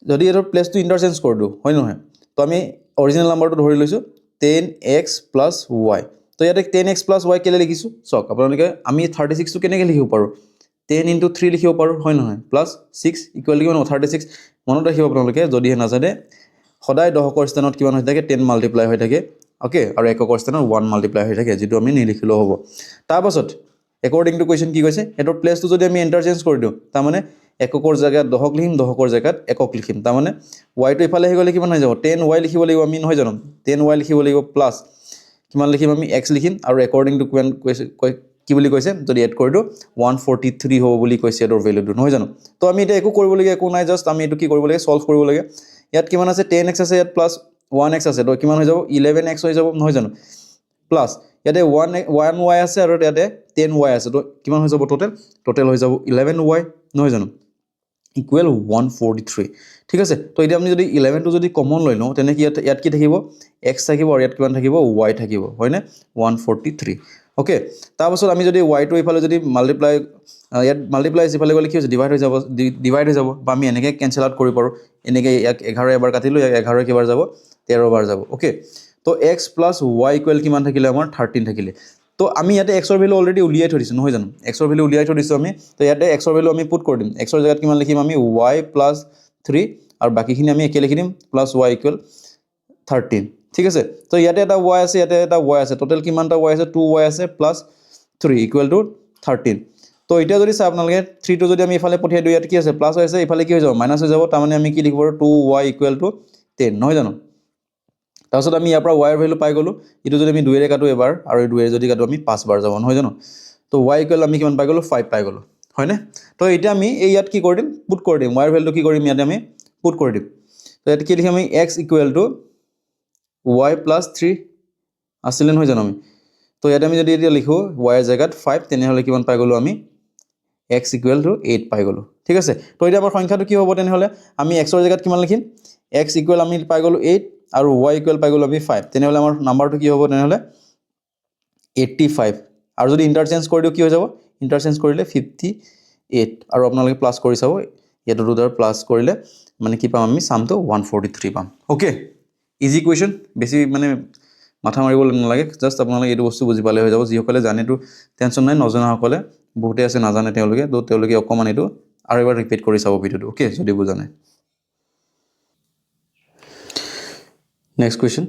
যদি এৰ প্লেসটো ইন্টাৰচেঞ্জ কৰি দিও হয় নহয় তো আমি অৰিজিনাল নাম্বাৰটো ধৰি লৈছো 10x + y তো ইয়াতে 10x + y কেলে লিখিছো চক আপোনালোকে আমি 36 টো কেনেকৈ লিখিব পাৰো 10 * 3 লিখিব পাৰো হয় নহয় +6 = 36 মনত ৰাখিব আপোনালোকে যদি নাজানে সদায় দশকৰ স্থানত কিমান হৈ থাকে 10 মাল্টিপ্লাই হৈ থাকে ওকে আৰু এককৰ স্থানত 1 মাল্টিপ্লাই হৈ থাকে যেটো আমি নিলিখিলেও হ'ব তাৰ পাছত অ্যাকৰ্ডিং টু কোৱেশ্চন কি কৈছে এটো প্লেসটো যদি আমি ইন্টাৰচেঞ্জ কৰি দিও তাৰ মানে এককৰ জায়গাত দশক লিখিম দশকৰ জায়গাত একক লিখিম তাৰ মানে y টো ইফালে হৈ গলে কিমান হৈ যাব 10y লিখিব লাগিব আমি নহয় জানো 10y লিখিব লাগিব প্লাস কিমান লিখিম আমি x লিখিম আৰু অ্যাকৰ্ডিং টু কি বুলি কৈছে যদি এড কৰি দিও 143 হ'ব বুলি কৈছে এৰ ভ্যালুটো নহয় জানো তো আমি এটা একো কৰিব লাগে একো নাই জাস্ট আমি এটো কি কৰিব লাগে সলভ কৰিব লাগে ইয়াত কিমান আছে 10x আছে ইয়াত প্লাস 1x আছে তো কিমান হৈ যাব 11x হৈ যাব নহয় জানো প্লাস ইয়াতে 1y আছে আৰু ইয়াতে 10y আছে তো কিমান হৈ যাব টোটাল হৈ যাব 11y নহয় জানো ইকুৱেল 143 ঠিক আছে তো এতিয়া আমি যদি 11 টো যদি কমন লৈ লও তেনে কি ইয়াত কি থাকিব x থাকিব আৰু ইয়াত কিমান থাকিব y থাকিব হয়নে 143 ওকে তাৰ পাছত আমি যদি y টো ইফালে যদি মাল্টিপ্লাই ইয়াত মাল্টিপ্লাই ইফালে গলে কি হৈছে ডিভাইড হৈ যাব বা আমি এনেকৈ ক্যান্সেল আউট কৰিব পাৰো এনেকৈ 11 এবাৰ কাটিলো 11 কিবাৰ যাব 13 বাৰ যাব ওকে তো x + y ইকুৱেল কিমান থাকিলে আমাৰ 13 থাকিলে তো আমি ইয়াতে x ৰ ভ্যালু অলৰেডি উলিয়াই থৈ দিছো নহয় জানো x ৰ ভ্যালু উলিয়াই থৈ দিছো আমি তো ইয়াতে x ৰ ভ্যালু আমি পুট কৰি দিম x ৰ জায়গাত কিমান লিখিম আমি y + 3 আৰু বাকিখিনি আমি একে লিখি দিম +y = 13 ঠিক আছে তো ইয়াতে এটা y আছে ইয়াতে এটা y আছে টোটাল কিমানটা y আছে 2y আছে + 3 = 13 তো এতিয়া যদি চাই আপোনালোকে 3 টো যদি আমি ইফালে পঠিয়াই দিওঁ ইয়াত কি আছে প্লাছ হৈ আছে ইফালে কি হৈ যাব মাইনাছ হৈ যাব তাৰমানে আমি কি লিখিব 2y = 10 নহয় জানো তাৰপিছত আমি ইয়াৰ পৰা y ৰ ভ্যালু পাই গলো ইটো যদি আমি 2 ৰে কাটো এবাৰ আৰু 2 ৰে যদি কাটো আমি 5 বাৰ যাব নহয় জানো তো y = আমি কিমান পাই গলো 5 পাই গলো হয়নে তো এতিয়া আমি এই ইয়াত কি কৰি দিম পুট কৰি দিম y ৰ ভ্যালুটো কি কৰিম ইয়াত আমি পুট কৰি দিম তো ইয়াত কি লিখিম আমি x = y + 3 আছিল নহয় জানো আমি তো ইয়াত আমি যদি এতিয়া লিখো y ৰ জায়গাত 5 তেনেহলে কিমান পাই গলো আমি x = 8 পাই গলো ঠিক আছে তো এতিয়া আমাৰ সংখ্যাটো কি হ'ব তেনেহলে আমি x ৰ জায়গাত কিমান লিখিম x = আমি পাই গলো 8 আৰু y = পাই গলো আমি 5 তেনেহলে আমাৰ নাম্বাৰটো কি হ'ব তেনেহলে 85 আৰু যদি ইন্টাৰচেঞ্জ কৰি দিও কি হৈ যাব ইন্টাৰচেঞ্জ কৰিলে 58 আৰু আপোনালোকে প্লাস কৰি চাব ইয়াত দুটাৰ প্লাস কৰিলে মানে কি পাম আমি সামটো 143 পাম ওকে ইজি কোৱেশ্চন বেছি মানে মাথা মাৰিব নালাগে জাস্ট আপোনালোকে এইটো বস্তু বুজি পালে হৈ যাব যিসকলে জানেটো টেনচন নাই নজনাসকলে বহুতে আছে নাজানে তেওঁলোকে অকমান এইটো আৰু এবাৰ ৰিপিট কৰি চাব ভিডিওটো ওকে যদি বুজা নাই Next question.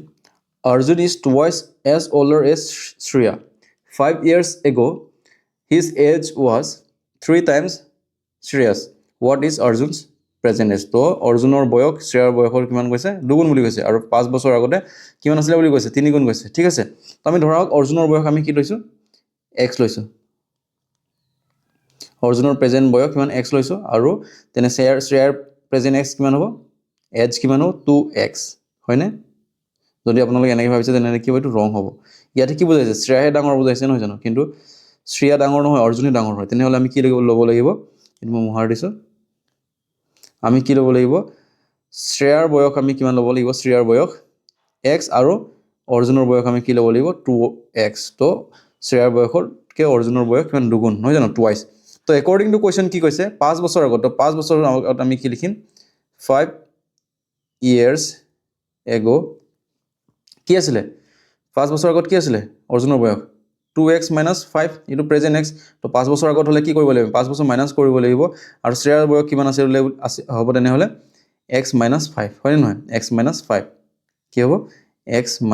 Arjun is twice as older as Shreya. 5 years ago, his age was 3 times Shreya's. What is Arjun's present age? তো অৰ্জুনৰ বয়স শ্ৰেয়াৰ বয়সৰ কিমান কৈছে দুগুণ বুলি কৈছে আৰু 5 বছৰ আগতে কিমান আছিল বুলি কৈছে 3 গুণ কৈছে ঠিক আছে তো আমি ধৰক অৰ্জুনৰ বয়স আমি কি লৈছো x লৈছো অৰ্জুনৰ প্ৰেজেন্ট বয়স কিমান x লৈছো আৰু তেনে শ্ৰেয়াৰ প্ৰেজেন্ট x কিমান হ'ব এজ কিমান হ'ব 2x হয়নে যদি আপোনালোকে এনেকৈ ভাবিছে তেনে কি হয়তো ৰং হ'ব ইয়াতে কি বুজাইছে শ্ৰেয়াহে ডাঙৰ বুজাইছে নহয় জানো কিন্তু শ্ৰেয়া ডাঙৰ নহয় অৰ্জুনে ডাঙৰ হয় তেনেহলে আমি কি ল'ব লাগিব এটো মই মুহাৰ দিছো আমি কি ল'ব লাগিব শ্ৰেয়াৰ বয়স আমি কিমান ল'ব লাগিব শ্ৰেয়াৰ বয়স x আৰু অৰ্জুনৰ বয়স আমি কি ল'ব লাগিব 2x তো শ্ৰেয়াৰ বয়সতকে অৰ্জুনৰ বয়স কিমান দুগুণ নহয় জানো টুৱাইস তো একৰ্ডিং টু কোৱেশ্চন কি কৈছে 5 বছৰ আগত তো 5 বছৰ আগত আমি কি লিখিম 5 years ago কি আছিল 5 বছৰ আগত কি আছিল অৰ্জুনৰ বয়স 2x - 5 ইটো প্ৰেজেন্ট x তো 5 বছৰ আগত হলে কি কৰিব লাগিব 5 বছৰ মাইনাস কৰিব লাগিব আৰু শ্ৰেয়াৰ বয়স কিমান আছে হ'ব তেনে হলে x - 5 হয় নহয় x - 5 কি হ'ব x -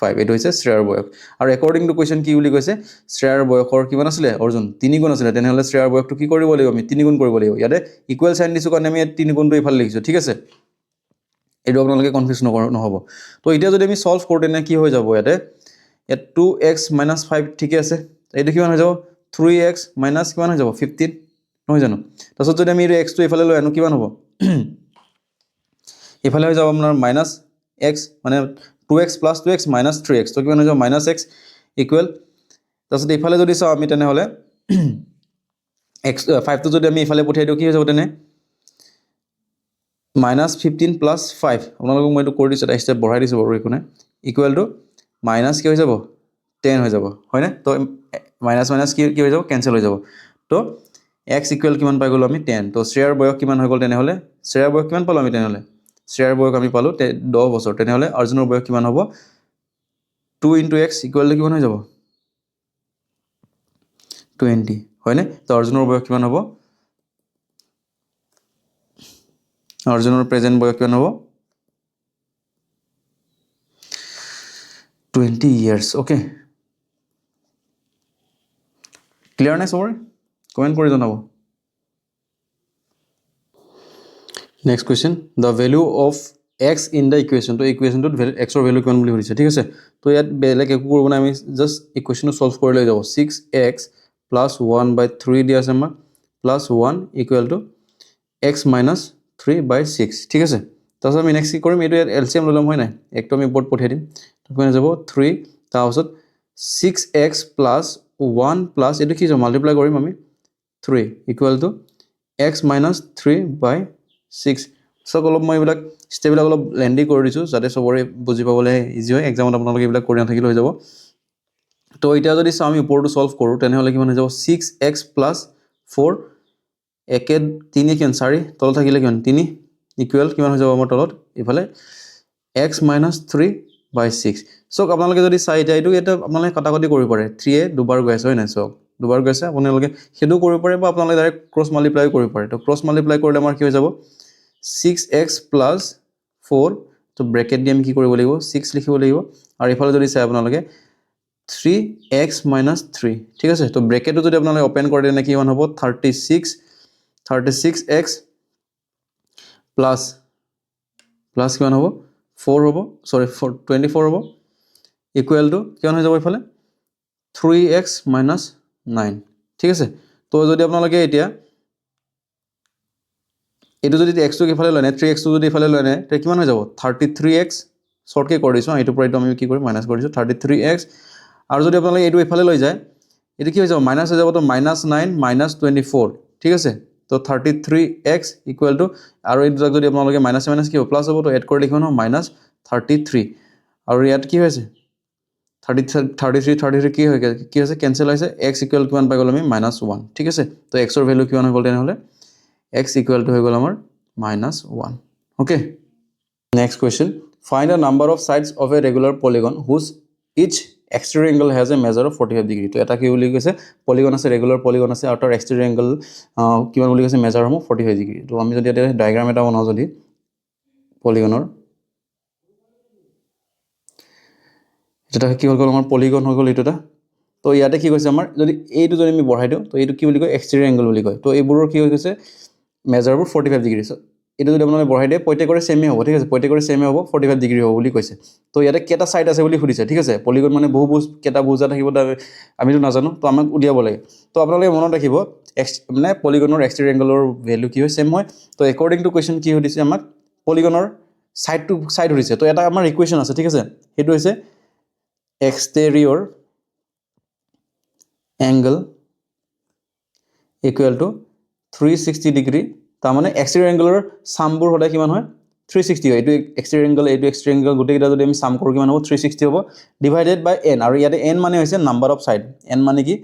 5 এটো হৈছে শ্ৰেয়াৰ বয়স আৰু একৰ্ডিং টু কোৱেশ্চন কি বুলি কৈছে শ্ৰেয়াৰ বয়সৰ কিমান আছিল অৰ্জুন 3 গুণ আছিল তেনে হলে শ্ৰেয়াৰ বয়সটো কি কৰিব লাগিব আমি 3 গুণ কৰিব লাগিব ইয়াতে ইকুৱেল সাইন দিছো কাৰণে আমি 3 গুণটো ইফালে লিখিছো ঠিক আছে এটো আপোনালোকে কনফিউজ নহব তো এতিয়া যদি আমি সলভ কৰো তেনে কি হৈ যাব ইয়াতে 2x - 5 ঠিক আছে এইটো কিমান হৈ যাব 3x - কিমান হৈ যাব 15 নহয় জানো তাৰছত যদি আমি x টো ইফালে লৈ আনো কিমান হ'ব ইফালে হৈ যাব আপোনাৰ -x মানে 2x + 2x - 3x তো কিমান হৈ যাব -x ইকুৱেল তাৰছত ইফালে যদি চাও আমি তেনে হলে x 5 টো যদি আমি ইফালে পঠিয়াই দিও কি হৈ যাব তেনে -15 + 5 আপোনালোকক মই এইটো কৰি দিছো এটা স্টেপ বঢ়াই দিছো বাৰু একো নাই ইকুৱেল টু মাইনাস কি হৈ যাব 10 হৈ যাব হয়নে তো মাইনাস কি হৈ যাব কেনসেল হৈ যাব তো x ইকুৱেল কিমান পাই গলো আমি 10 তো শ্ৰেয়াৰ বয়স কিমান হৈ গল তেনে হলে শ্ৰেয়াৰ বয়স কিমান পালো আমি তেনে হলে শ্ৰেয়াৰ বয়স আমি পালো 10 বছৰ তেনে হলে অৰ্জুনৰ বয়স কিমান হ'ব 2 * x ইকুৱেল টু কিমান হৈ যাব 20 হয়নে তো অৰ্জুনৰ বয়স কিমান হ'ব অৰ্জুনৰ প্ৰেজেন্ট বয়স কিমান হ'ব 20 years okay clear নে সবৰে কমেন্ট কৰি জনাব next question the value of x in the equation তো ইকুৱেশনটো x ৰ ভ্যালু কিমান বুলি হৈছে ঠিক আছে তো ইয়াত বেলেগ একো কৰিব না আমি জাস্ট ইকুৱেশনটো সলভ কৰি লৈ যাব 6x + 1/3 দিয়া আছে আমাৰ +1 = x - 3/6 ঠিক আছে তাৰছত আমি নেক্সট কি কৰিম এটো এলসিএম ললম হয় নাই একটো আমি ওপৰত পঠিয়াই দিম তো কিমান যাব 3 তাৰছত 6x + 1 + এটো কি যাব মাল্টিপ্লাই কৰিম আমি 3 = x - 3/6 সব অলপ মই এইবিলাক ষ্টেবিলাক অলপ লেন্ডি কৰি দিছো যাতে সবৰে বুজি পাবলৈ ইজি হয় এক্সামত আপোনালোকে এইবিলাক কৰি নাথাকিলে হৈ যাব তো এটা যদি আমি ওপৰটো সলভ কৰো তেনে হলে কিমান হৈ যাব 6x + 4 একে 3 কিমান 4 তল থাকিলে কিমান 3 ইকুৱেল কিমান হৈ যাব আমাৰ তলত ইফালে x - 3/6 সো আপোনালোকে যদি চাই এটা আপোনালোকে কাটাকাটি কৰিব পাৰে 3 এ দুবাৰ গৈ আছে হয় নাই সো দুবাৰ গৈ আছে আপোনালোকে হেতু কৰিব পাৰে বা আপোনালোকে ডাইৰেক্ট ক্ৰছ মাল্টিপ্লাই কৰিব পাৰে তো ক্ৰছ মাল্টিপ্লাই কৰিলে আমাৰ কি হৈ যাব 6x + 4 তো ব্ৰেকেট দি আমি কি কৰিব লাগিব 6 লিখিব লাগিব আৰু ইফালে যদি চাই আপোনালোকে 3x minus 3 ঠিক আছে তো ব্ৰেকেটটো যদি আপোনালোকে ওপেন কৰে তেনে কি মান হ'ব 36x প্লাস কিমান হ'ব 4 হ'ব সৰি 24 হ'ব ইকুৱেল টু কিমান হৈ যাব ইফালে 3x minus 9 ঠিক আছে তো যদি আপোনালোকে এতিয়া এটো যদি x টো ইফালে লয় নে 3x টো যদি ইফালে লয় নে তে কিমান হৈ যাব 33x শর্টকে কৰি দিছো এটো পৰা আমি কি কৰিম মাইনাস কৰিছো 33x আৰু যদি আপোনালোকে এটো ইফালে লৈ যায় এটো কি হৈ যাব মাইনাস হৈ যাব তো -9 -24 ঠিক আছে তো 33x ইকুৱেল টু আৰু এই দুটা যদি আপোনালোকে মাইনাস মাইনাস কি হ'ব প্লাস হ'ব তো এড কৰি লিখিব ন -33 আৰু ইয়াত কি হৈছে 33 কি হৈছে কেনসেল হৈছে x ইকুৱেল কিমান পাই গ'ল আমি -1 ঠিক আছে তো x ৰ ভ্যালু কিমান হৈ গ'ল তেনে হলে x equal to হৈ গ'ল আমাৰ -1 okay next question find a number of sides of a regular polygon whose each exterior angle has a measure of 45 degree তো এটা কি বুলি কৈছে polygon আছে regular polygon আছে আৰু তাৰ exterior angle কিমান বুলি কৈছে measure হ'ব 45 degree তো আমি যদি এটা ডায়াগ্ৰাম এটা বনাও যদি polygonৰ এটা কি হ'ল আমাৰ polygon হৈ গ'ল এটা তো ইয়াতে কি কৈছে আমাৰ যদি এইটো যদি আমি বঢ়াই দিও তো এইটো কি বুলি কয় exterior angle বুলি কয় তো এইবোৰৰ কি হৈ গৈছে measurable 45 degree so এটো যদি আপোনালোকে বঢ়াই দিয়ে প্ৰত্যেকৰে সেমে হ'ব ঠিক আছে প্ৰত্যেকৰে সেমে হ'ব 45 ডিগ্ৰী হ'ব বুলি কৈছে তো ইয়াতে কেটা সাইড আছে বুলি সুধিছে ঠিক আছে পলিগন মানে বহু কেটা বুজা থাকিব আমিতো নাজানো তো আমাক উলিয়াব লাগে তো আপোনালোকে মনত ৰাখিব মানে পলিগনৰ এক্সটেৰিয়ৰ এংগলৰ ভ্যালু কি হয় সেম হয় তো একৰ্ডিং টু কোৱেশ্চন কি সুধিছে আমাক পলিগনৰ সাইড টু সাইড সুধিছে তো এটা আমাৰ ইকুৱেশ্যন আছে ঠিক আছে হেতু হৈছে exterior angle equal to 360 degree তাৰ মানে এক্সটেৰিয়ৰ এংগলৰ সামবোৰ হলে কিমান হয় 360 হয় এটো এক্সটেৰিয়ৰ এংগল এটো এক্সটেৰিয়ৰ এংগল গুটেকিটা যদি আমি সাম কৰো কিমান হ'ব 360 হ'ব ডিভাইডেড বাই n আৰু ইয়াতে n মানে হৈছে নাম্বাৰ অফ সাইড n মানে কি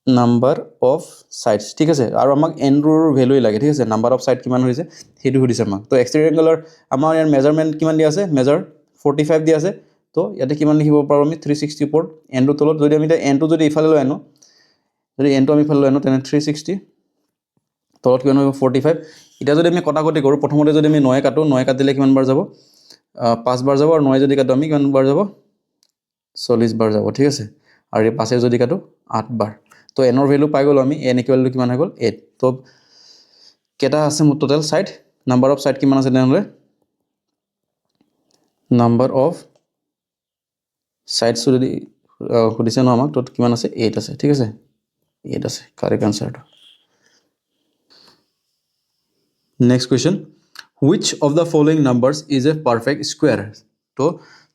নাম্বাৰ অফ সাইডস ঠিক আছে আৰু আমাক n ৰ ভ্যালু লাগে ঠিক আছে নাম্বাৰ অফ সাইড কিমান হৈছে হেতু সুধিছে আমাক তো এক্সটেৰিয়ৰ এংগলৰ আমাৰ ইয়াৰ মেজাৰমেন্ট কিমান দিয়া আছে মেজাৰ 45 দিয়া আছে তো ইয়াতে কিমান লিখিব পাৰো আমি 360 ওপৰত n ৰ তলত যদি আমি n টো যদি ইফালে লৈ আনো যদি n টো আমি ইফালে লৈ আনো তেনে 360 তলত কিমান হ'ব 45 এটা যদি আমি কটাকটি কৰো প্ৰথমতে যদি আমি 9 কাটো 9 কাটিলে কিমান বাৰ যাব 5 বাৰ যাব আৰু 9 যদি কাটো আমি কিমান বাৰ যাব 40 বাৰ যাব ঠিক আছে আৰু এই 5 যদি কাটো 8 বাৰ তো n ৰ ভ্যালু পাই গলো আমি n ইকুৱেল টু কিমান হৈ গল 8 তো কেটা আছে মোৰ total side number of side কিমান আছে তেনেহলে নাম্বাৰ অফ সাইডস যদি সুধিছে ন আমাক তো কিমান আছে 8 আছে ঠিক আছে 8 আছে correct আনসাৰটো Next question which of the following numbers is a perfect square তো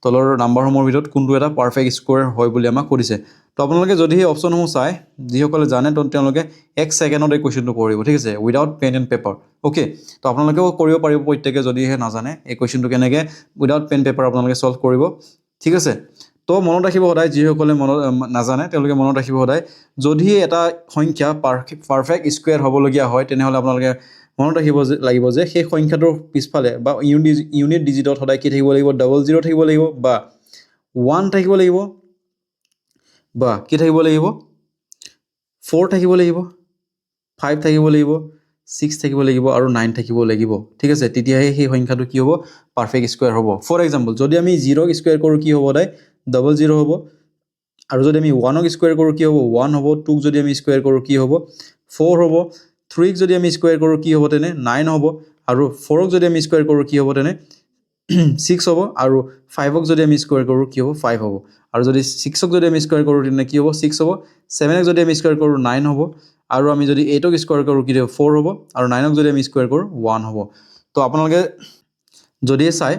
তলৰ নাম্বাৰ সমূহৰ ভিতৰত কোনটো এটা পাৰফেক্ট স্কয়াৰ হয় বুলি আমাক কৰিছে তো আপোনালোকে যদি এই অপচনসমূহ চাই যিসকলে জানে তো তেওঁলোকে 1 সেকেন্ডত এই কোৱেশ্চনটো কৰিব ঠিক আছে without pen and paper okay তো আপোনালোকেও কৰিব পাৰিব প্ৰত্যেককে যদি হে নাজানে এই কোৱেশ্চনটো কেনেকৈ উইদাউট পেন পেপাৰ আপোনালোকে সলভ কৰিব ঠিক আছে তো মনত ৰাখিব সদায় যিসকলে মনত নাজানে তেওঁলোকে মনত ৰাখিব সদায় যদি এটা সংখ্যা পাৰফেক্ট স্কয়াৰ হ'বলগীয়া হয় তেনেহলে আপোনালোকে মনত ৰাখিব লাগিব যে সেই সংখ্যাটোৰ পিছফালে বা ইউনিট ডিজিটত সদায় কি থাকিব লাগিব ডাবল 0 থাকিব লাগিব বা 1 থাকিব লাগিব বা কি থাকিব লাগিব 4 থাকিব লাগিব 5 থাকিব লাগিব 6 থাকিব লাগিব আৰু 9 থাকিব লাগিব ঠিক আছে তেতিয়াহে সেই সংখ্যাটো কি হ'ব পাৰফেক্ট স্কয়াৰ হ'ব ফৰ এক্সাম্পল যদি আমি 0 ক স্কয়াৰ কৰো কি হ'ব সদায় ডাবল 0 হ'ব আৰু যদি আমি 1 ক স্কয়াৰ কৰো কি হ'ব 1 হ'ব 2 ক যদি আমি স্কয়াৰ কৰো কি হ'ব 4 হ'ব 3 ক যদি আমি স্কয়াৰ কৰো কি হ'ব তেনে 9 হ'ব আৰু 4 ক যদি আমি স্কয়াৰ কৰো কি হ'ব তেনে 6 হ'ব আৰু 5 ক যদি আমি স্কয়াৰ কৰো কি হ'ব 5 হ'ব আৰু যদি 6 ক যদি আমি স্কয়াৰ কৰো তেনে কি হ'ব 6 হ'ব 7 ক যদি আমি স্কয়াৰ কৰো 9 হ'ব আৰু আমি যদি 8 ক স্কয়াৰ কৰো কি হ'ব 4 হ'ব আৰু 9 ক যদি আমি স্কয়াৰ কৰো 1 হ'ব তো আপোনালোকে যদি চাই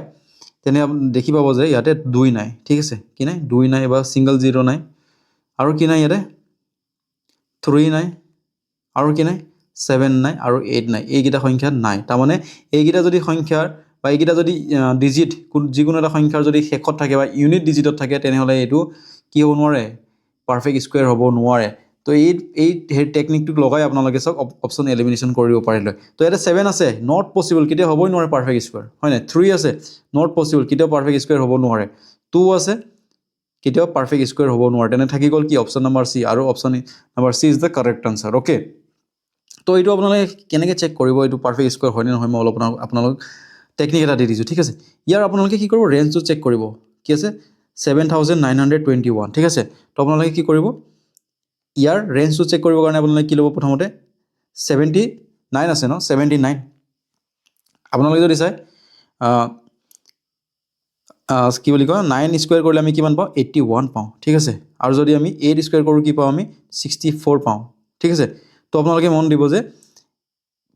তেনে দেখি পাব যে ইয়াতে 2 নাই ঠিক আছে কি নাই 2 নাই বা সিঙ্গল 0 নাই আৰু কি নাই ইয়াতে 3 নাই আৰু কি নাই 7 নাই আৰু 8 নাই এইগিটা সংখ্যা নাই তাৰ মানে এইগিটা যদি সংখ্যাৰ বা এইগিটা যদি ডিজিট যিকোনো এটা সংখ্যাৰ যদি শেষত থাকে বা ইউনিট ডিজিটত থাকে তেনেহলে এটো কি হ'ব নোৱাৰে পাৰফেক্ট স্কয়াৰ হ'ব নোৱাৰে তো এই টেকনিকটো লগাই আপোনালোকে সব অপচন এলিমিনেশন কৰিব পাৰিলে তো এটা 7 আছে নট পসিবল কিতে হ'বই নোৱাৰে পাৰফেক্ট স্কয়াৰ হয় না 3 আছে নট পসিবল কিতে পাৰফেক্ট স্কয়াৰ হ'ব নোৱাৰে 2 আছে কিতে পাৰফেক্ট স্কয়াৰ হ'ব নোৱাৰে তেনে থাকি গল কি অপচন নম্বৰ সি আৰু option number C is the correct answer okay তো এইটো আপোনালোকে কেনেকৈ চেক কৰিব এইটো পাৰফেক্ট স্কয়াৰ হয় নে নহয় মই অলপ আপোনালোক টেকনিক এটা দি দিছো ঠিক আছে ইয়াৰ আপোনালোকে কি কৰিব ৰেঞ্জটো চেক কৰিব কি আছে 7921 ঠিক আছে তো আপোনালোকে কি কৰিব ইয়াৰ ৰেঞ্জটো চেক কৰিবৰ কাৰণে আপোনালোকে কি ল'ব প্ৰথমতে 79 আছে ন 79 আপোনালোকে যদি চাই কি বুলি কয় 9 স্কোয়াৰ কৰিলে আমি কিমান পাওঁ 81 পাওঁ ঠিক আছে আৰু যদি আমি 8 স্কোয়াৰ কৰোঁ কি পাওঁ আমি 64 পাওঁ ঠিক আছে তো আপোনালোকে মন দিব যে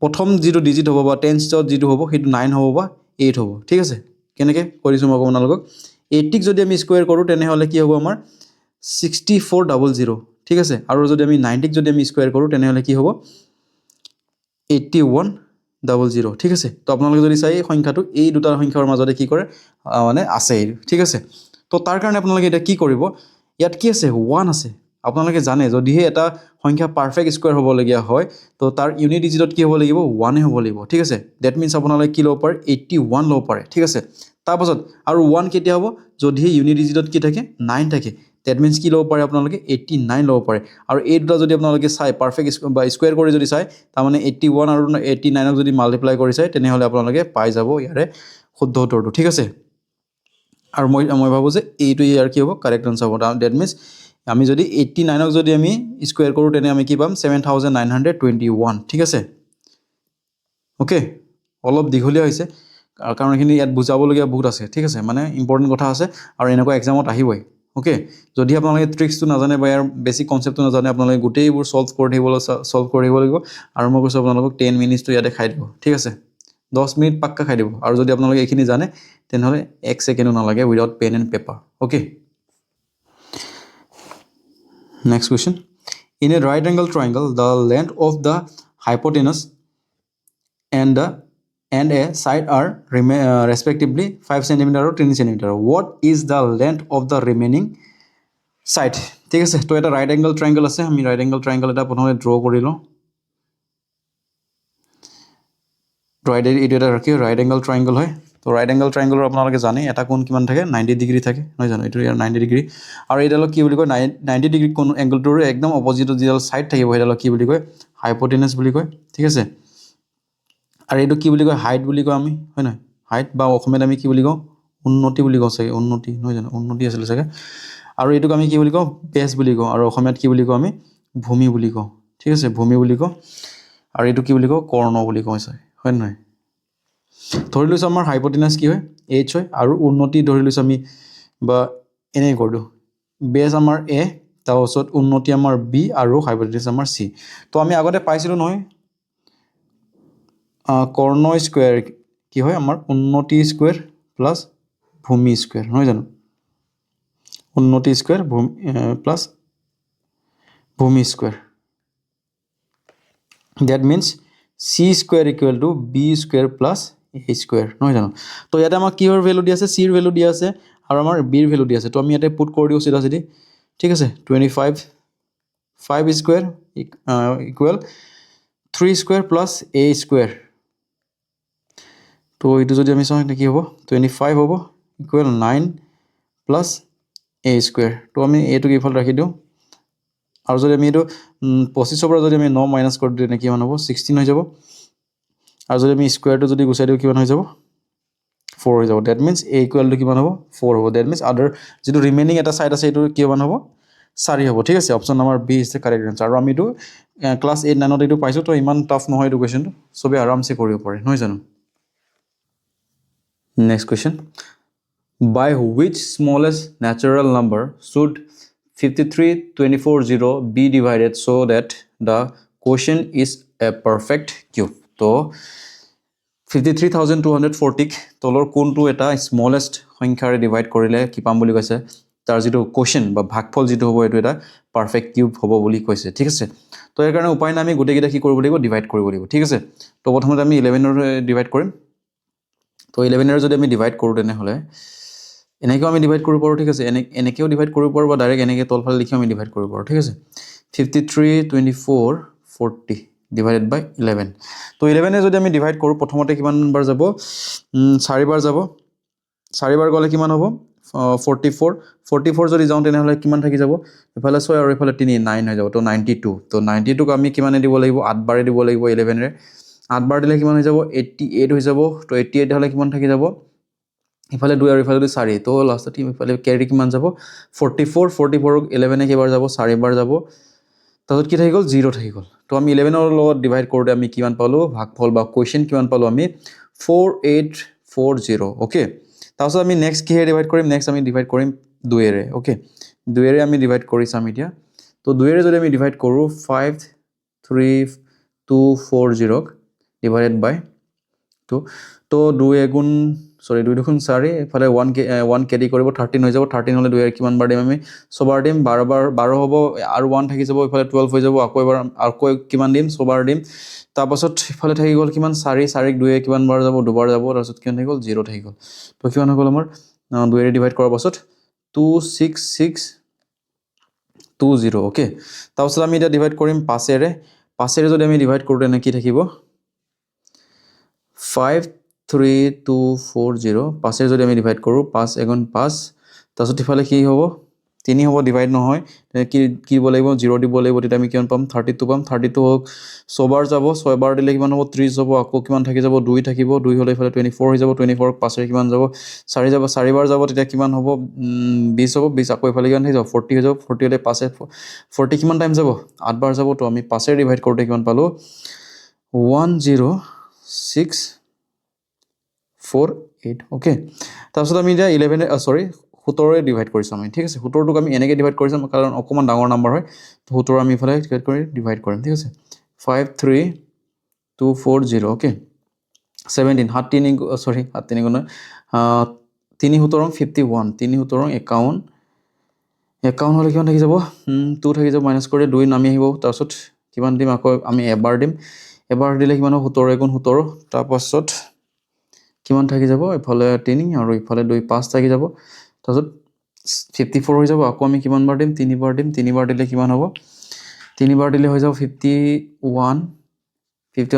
প্ৰথম যিটো ডিজিট হ'ব বা 10ত যিটো হ'ব সেইটো 9 হ'ব বা 8 হ'ব ঠিক আছে কেনেকৈ কৰিছোঁ মই আপোনালোকক 80 যদি আমি স্কোয়াৰ কৰোঁ তেনেহ'লে কি হ'ব আমাৰ 6400 ঠিক আছে আৰু যদি আমি 90 যদি আমি স্কোয়াৰ কৰোঁ তেনেহ'লে কি হ'ব 8100 ঠিক আছে তো আপোনালোকে যদি চাই সংখ্যাটো এই দুটা সংখ্যাৰ মাজতে কি কৰে মানে আছে ঠিক আছে তো তাৰ কাৰণে আপোনালোকে এটা কি কৰিব ইয়াত কি আছে 1 আছে আপোনালোকে জানে যদিহে এটা সংখ্যা পাৰফেক্ট স্কোয়াৰ হ'বলগীয়া হয় তো তাৰ ইউনিট ডিজিটত কি হ'ব লাগিব 1 হ'ব লাগিব ঠিক আছে দ্যাট মিন্স আপোনালোকে কি ল'ব পাৰে 81 ল'ব পাৰে ঠিক আছে তাৰপাছত আৰু 1 কেতিয়া হ'ব যদিহে ইউনিট ডিজিটত কি থাকে 9 থাকে দ্যাট মিন্স কি ল'ব পাৰে আপোনালোকে 89 ল'ব পাৰে আৰু এই দুটা যদি আপোনালোকে চাই পাৰফেক্ট বা স্কোয়াৰ কৰি যদি চাই তাৰমানে 81 আৰু 89ক যদি মাল্টিপ্লাই কৰি চাই তেনেহ'লে আপোনালোকে পাই যাব ইয়াৰে শুদ্ধ উত্তৰটো ঠিক আছে আৰু মই ভাবোঁ যে এইটো ইয়াৰ কি হ'ব কাৰেক্ট আনসাৰ হ'ব দ্যাট মিন্স আমি যদি 89ক যদি আমি স্কোয়াৰ কৰোঁ তেনে আমি কি পাম 7921 ঠিক আছে ওকে অলপ দীঘলীয়া হৈছে কাৰণ এইখিনি ইয়াত বুজাবলগীয়া বহুত আছে ঠিক আছে মানে ইম্পৰ্টেণ্ট কথা আছে আৰু এনেকুৱা এক্সামত আহিবই ওকে যদি আপোনালোকে ট্ৰিক্সটো নাজানে বা ইয়াৰ বেছিক কনচেপ্টটো নাজানে আপোনালোকে গোটেইবোৰ সলভ কৰি থাকিব লাগিব আৰু মই কৈছোঁ আপোনালোকক 10 মিনিটটো ইয়াতে খাই দিব ঠিক আছে 10 মিনিট পাক্কা খাই দিব আৰু যদি আপোনালোকে এইখিনি জানে তেনেহ'লে 1 ছেকেণ্ডো নালাগে without pen and paper okay Next question. In a right angle triangle, the length of the hypotenuse and a side are respectively 5 cm or 10 cm. What is the length of the remaining side? ঠিক আছে তো এটা right angle triangle আছে আমি right angle triangle এটা প্ৰথমে draw কৰি লওঁ এইটো এটা ৰাখি right angle triangle হয় তো right angle triangle আপোনালোকে জানে এটা কোণ কিমান থাকে 90 ডিগ্ৰী থাকে নহয় জানো এইটো ইয়াৰ 90 ডিগ্ৰী আৰু এইডালক কি বুলি কয় 90 ডিগ্ৰী কোণ এংগলটোৰ একদম অপজিট যিডাল সাইড থাকিব সেইডালক কি বুলি কয় হাইপোটেনাস বুলি কয় ঠিক আছে আৰু এইটো কি বুলি কয় হাইট বুলি কয় আমি হয় নহয় হাইট বা অসমীয়াত আমি কি বুলি কওঁ উন্নতি বুলি কওঁ চাগে উন্নতি নহয় জানো উন্নতি আছিল চাগে আৰু এইটোক আমি কি বুলি কওঁ বেছ বুলি কওঁ আৰু অসমীয়াত কি বুলি কওঁ আমি ভূমি বুলি কওঁ ঠিক আছে ভূমি বুলি কওঁ আৰু এইটো কি বুলি কওঁ কৰ্ণ বুলি কওঁ চাগে হয় নহয় ধৰি লৈছোঁ আমাৰ হাইপোটেনাস কি হয় h হয় আৰু উন্নতি ধৰি লৈছোঁ আমি বা এনে কৰিলোঁ বেছ আমাৰ a তাৰপিছত উন্নতি আমাৰ b আৰু হাইপোটেনাস আমাৰ c তো আমি আগতে পাইছিলোঁ নহয় কৰ্ণ স্কোয়াৰ কি হয় আমাৰ উন্নতি স্কোয়াৰ প্লাস ভূমি স্কোয়াৰ নহয় জানো উন্নতি স্কোয়াৰ প্লাস ভূমি square that means c square equal to b square plus a square নহয় জানো তো ইয়াতে আমাক কিহৰ ভ্যালু দিয়া আছে c ৰ ভ্যালু দিয়া আছে আৰু আমাৰ b ৰ ভ্যালু দিয়া আছে তো আমি ইয়াতে পুট কৰি দিও সিধা সিধি ঠিক আছে 5 square equal 3 square plus a square তো এইটো যদি আমি চাওঁ এটা কি হ'ব 25 হ'ব ইকুৱেল 9 প্লাস a স্কোয়াৰ তো আমি এটো কি ফল ৰাখি দিও আৰু যদি আমি এটো 25 পৰা যদি আমি 9 মাইনাস কৰি দিও কি মান হ'ব 16 হৈ যাব আৰু যদি আমি স্কোয়াৰটো যদি গুচাই দিও কিমান হৈ যাব 4 হৈ যাব that means a equal to কিমান হ'ব 4 হ'ব দ্যাট মিন্স আদাৰ যেটো ৰিমেইনিং এটা সাইড আছে এটো কিমান হ'ব 4 হ'ব ঠিক আছে option number B is the correct answer আৰু আমি এটো ক্লাস 8 9 ত এটো পাইছো তো ইমান টাফ নহয় এটো কোৱেশ্চনটো সবে আৰামসে কৰিব পাৰে নহয় জানো Next question. By which smallest natural number should 53240 be divided so that the quotient is a perfect cube? So 53240 তলৰ কোনটো এটা smallest সংখ্যাৰে divide কৰিলে কি পাম বুলি কৈছে তাৰ যেটো quotient বা ভাগফল যেটো হ'ব এটো এটা perfect cube হ'ব বুলি কৈছে ঠিক আছে তো ইয়াৰ কাৰণে উপায় নাই আমি গোটেই কিটা কি কৰিব লাগিব divide কৰিব লাগিব ঠিক আছে তো প্ৰথমতে আমি 11 ৰ divide কৰিম তো 11 এৰ যদি আমি ডিভাইড কৰো তেনে হলে এনেকেও আমি ডিভাইড কৰিব পাৰো ঠিক আছে এনেকেও ডিভাইড কৰিব পাৰো বা ডাইৰেক্ট এনেকে তলফালে লিখি আমি ডিভাইড কৰিব পাৰো ঠিক আছে 532440 ডিভাইডেড বাই 11 তো 11 এ যদি আমি ডিভাইড কৰো প্ৰথমতে কিমান বাৰ যাব 4 বাৰ যাব 4 বাৰ গলে কিমান হ'ব 44 যদি যাও তেনে হলে কিমান থাকি যাব এফালে 6 আৰু এফালে 3 9 হৈ যাব তো 92 তো 92 ক আমি কিমানে দিব লাগিব 8 বাৰে দিব লাগিব 11 এ 8 বাৰ দিলে কিমান হৈ যাব 88 হৈ যাব তো 88 হলে কিমান থাকি যাব ইফালে 2 আৰু ইফালে 4 তো লাষ্টত ইফালে কেৰি কিমান যাব 44 44ক 11 কেইবাৰ যাব 4 বাৰ যাব তাৰপিছত কি থাকি গ'ল 0 থাকি গ'ল তো আমি 11ৰ লগত ডিভাইড কৰোঁতে আমি কিমান পালোঁ ভাগফল বা কুৱেশ্যন কিমান পালোঁ আমি 4840 অ'কে তাৰপিছত আমি নেক্সট কিহে ডিভাইড কৰিম নেক্সট আমি ডিভাইড কৰিম 2ৰে অ'কে 2ৰে আমি ডিভাইড কৰি চাম এতিয়া তো 2ৰে যদি আমি ডিভাইড কৰোঁ 53240ক ডিভাইডেড বাই 2 তো 2 এগুণ সৰি 2 দুগুণ 4 এফালে 1 কেৰি কৰিব 13 হৈ যাব 13 হলে 2 এৰ কিমান বাৰ দিম আমি সবাৰ দিম 12 হ'ব আৰু 1 থাকি যাব ইফালে 12 হৈ যাব আকৌ কিমান দিম সবাৰ দিম তাৰ পাছত ইফালে থাকি গ'ল কিমান 4 4 2 এ কিমান বাৰ যাব দুবাৰ যাব তাৰ পাছত কিমান থাকি গ'ল 0 থাকি গ'ল তো কিমান হৈ গ'ল আমাৰ 2 এৰে ডিভাইড কৰাৰ পাছত 26620 ওকে তাৰ পাছত আমি এটা ডিভাইড কৰিম 5 এৰে যদি আমি ডিভাইড কৰোঁ তেনে কি থাকিব 53240 5 যদি আমি ডিভাইড কৰোঁ 5 এগুণ 5 তাৰপিছত ইফালে কি হ'ব 3 হ'ব ডিভাইড নহয় কি দিব লাগিব 0 দিব লাগিব তেতিয়া আমি কিমান পাম 32 পাম 32 হোক সবাৰ যাব 6 বাৰ দিলে কিমান হ'ব 30 হ'ব আকৌ কিমান থাকি যাব 2 থাকিব 2 হলে ইফালে 24 হৈ যাব 24 5 এৰ কিমান যাব 4 যাব 4 বাৰ যাব তেতিয়া কিমান হ'ব 20 হ'ব 20 আকৌ ইফালে কিমান হৈ যাব 40 হৈ যাব 40 হলে 5 এ 40 কিমান টাইম যাব 8 বাৰ যাব তো আমি 5 এৰ ডিভাইড কৰোঁতে কিমান পালোঁ 10648 ওকে তাৰপিছত আমি এতিয়া 17 ডিভাইড কৰিছোঁ আমি ঠিক আছে 17টোক আমি এনেকৈ ডিভাইড কৰিছোঁ কাৰণ অকণমান ডাঙৰ নাম্বাৰ হয় তো 17 আমি ইফালে ডিভাইড কৰিম ঠিক আছে 53240 ওকে 17 7 3 সৰি 7 3 গুণ 3 17 51 3 17 51 হলে কিমান থাকি যাব 2 থাকি যাব মাইনাছ কৰি 2 নামি আহিব তাৰপিছত কিমান দিম আকৌ আমি এবাৰ দিম এবাৰ দিলে কিমান হ'ব 17 এগুণ 17 তাৰপাছত কিমান থাকি যাব ইফালে 3 আৰু ইফালে 2 5 থাকি যাব তাৰপিছত 54 হৈ যাব আকৌ আমি কিমান বাৰ দিম 3 বাৰ দিম 3 বাৰ দিলে কিমান হ'ব 3 বাৰ দিলে হৈ যাব 51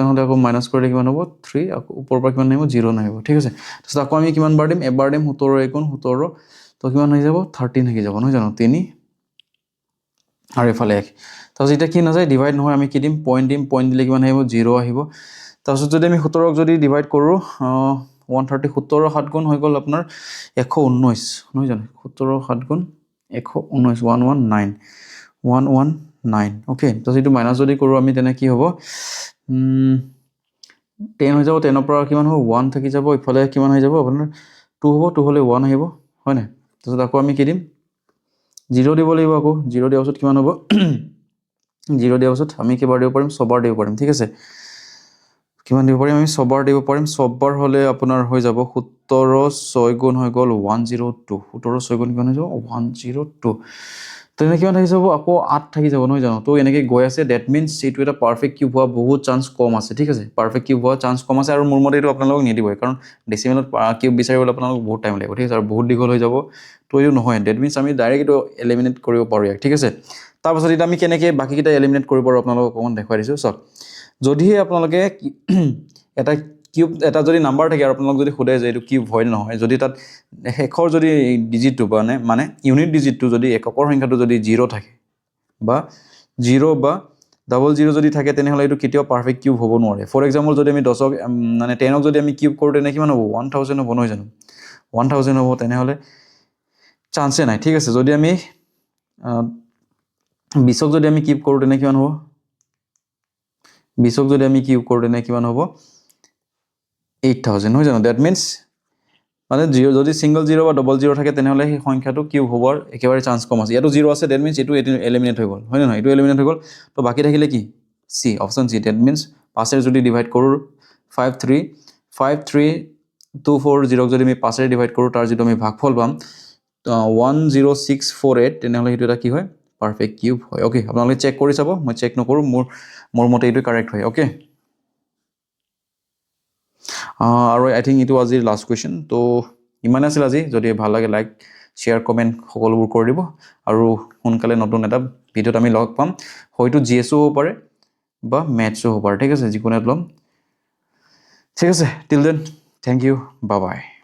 হলে আকৌ মাইনাছ কৰিলে কিমান হ'ব 3 আকৌ ওপৰৰ পৰা কিমান নাহিব 0 নাহিব ঠিক আছে তাৰপিছত আকৌ আমি কিমান বাৰ দিম এবাৰ দিম 17 এগুণ 17 তো কিমান হৈ যাব 13 থাকি যাব নহয় জানো 3 আৰু ইফালে 1 তাৰপিছত এতিয়া কি নাযায় ডিভাইড নহয় আমি কি দিম পইণ্ট দিলে কিমান আহিব 0 আহিব তাৰপিছত যদি আমি 17ক যদি ডিভাইড কৰোঁ 130 17 7 গুণ হৈ গ'ল আপোনাৰ 119 নহয় জানো 17 7 গুণ 119 119 ওকে তো যিটো মাইনাছ যদি কৰোঁ আমি তেনে কি হ'ব 10 হৈ যাব 10ৰ পৰা কিমান হ'ব 1 থাকি যাব ইফালে কিমান হৈ যাব আপোনাৰ 2 হ'ব 2 হলে 1 আহিব হয় নাই তাৰপিছত আকৌ আমি কি দিম 0 দিব লাগিব আকৌ 0 দিয়াৰ পাছত কিমান হ'ব 0 দিয়াৰ পাছত আমি কেইবাৰ দিব পাৰিম ছবাৰ দিব পাৰিম ঠিক আছে কিমান দিব পাৰিম আমি ছবাৰ দিব পাৰিম ছবাৰ হলে আপোনাৰ হৈ যাব 17 6 গুণ হৈ গ'ল 102 17 6 গুণ কিমান হৈ যাব 102 তেনে কিমান থাকি যাব আকৌ 8 থাকি যাব নহয় জানো তো এনেকৈ গৈ আছে ডেট মিনছ এইটো এটা পাৰফেক্ট কিউব হোৱা বহুত চান্স কম আছে ঠিক আছে পাৰফেক্ট কিউব হোৱা চান্স কম আছে আৰু মোৰ মতে এইটো আপোনালোকক নিদিবই কাৰণ ডেচিমেলত কিউব বিচাৰিবলৈ আপোনালোকক বহুত টাইম লাগিব ঠিক আছে আৰু বহুত দীঘল হৈ যাব তো এইটো নহয় ডেট মিনছ আমি ডাইৰেক্ট এইটো এলিমিনেট কৰিব পাৰোঁ ইয়াক ঠিক আছে তাৰপাছত এতিয়া আমি কেনেকৈ বাকীকেইটা এলিমিনেট কৰিব পাৰোঁ আপোনালোকক অকণমান দেখুৱাই দিছোঁ চাওক যদিহে আপোনালোকে এটা কিউব এটা যদি নাম্বাৰ থাকে আৰু আপোনালোক যদি সোধে যে এইটো কিউব হয় নহয় যদি তাত শেষৰ যদি ডিজিটটো মানে ইউনিট ডিজিটটো যদি এককৰ সংখ্যাটো যদি 0 থাকে বা 0 বা 00 যদি থাকে তেনেহ'লে এইটো কেতিয়াও পাৰফেক্ট কিউব হ'ব নোৱাৰে ফৰ এক্সাম্পল যদি আমি 10ক মানে 10ক যদি আমি কিউব কৰোঁ তেনে কিমান হ'ব 1000 হ'ব নহয় জানো 1000 হ'ব তেনেহ'লে চান্সে নাই ঠিক আছে যদি আমি 20ক যদি আমি কিউব কৰোঁ তেনে কিমান হ'ব 20ক যদি আমি কিউব কৰোঁ তেনে কিমান হ'ব 8000 নহয় জানো দ্যাট মিনছ মানে 0 যদি সিঙ্গল 0 বা ডবল 0 থাকে তেনেহ'লে সেই সংখ্যাটো কিউব হোৱাৰ একেবাৰে চান্স কম আছে ইয়াতো 0 আছে দ্যাট মিনছ এইটো এলিমিনেট হৈ গ'ল হয় নহয় এইটো এলিমিনেট হৈ গ'ল তো বাকি থাকিলে কি সি অপচন সি দ্যাট মিনছ 5 এৰ যদি ডিভাইড কৰোঁ 53240ক যদি আমি 5 এৰ ডিভাইড কৰোঁ তাৰ যিটো আমি ভাগফল পাম 10648 তেনেহ'লে সেইটো এটা কি হয় পাৰফেক্ট কিউব হয় ওকে আপোনালোকে চেক কৰি চাব মই চেক নকৰোঁ মোৰ মতে এইটো কাৰেক্ট হয় ওকে আৰু আই থিংক এইটো আজিৰ লাষ্ট কুৱেশ্যন তো ইমানে আছিল আজি যদি ভাল লাগে লাইক শ্বেয়াৰ কমেণ্ট সকলোবোৰ কৰি দিব আৰু সোনকালে নতুন এটা ভিডিঅ'ত আমি লগ পাম হয়তো জিএছো হ'ব পাৰে বা মেথছো হ'ব পাৰে ঠিক আছে যিকোনো ল'ম ঠিক আছে till then thank you bye by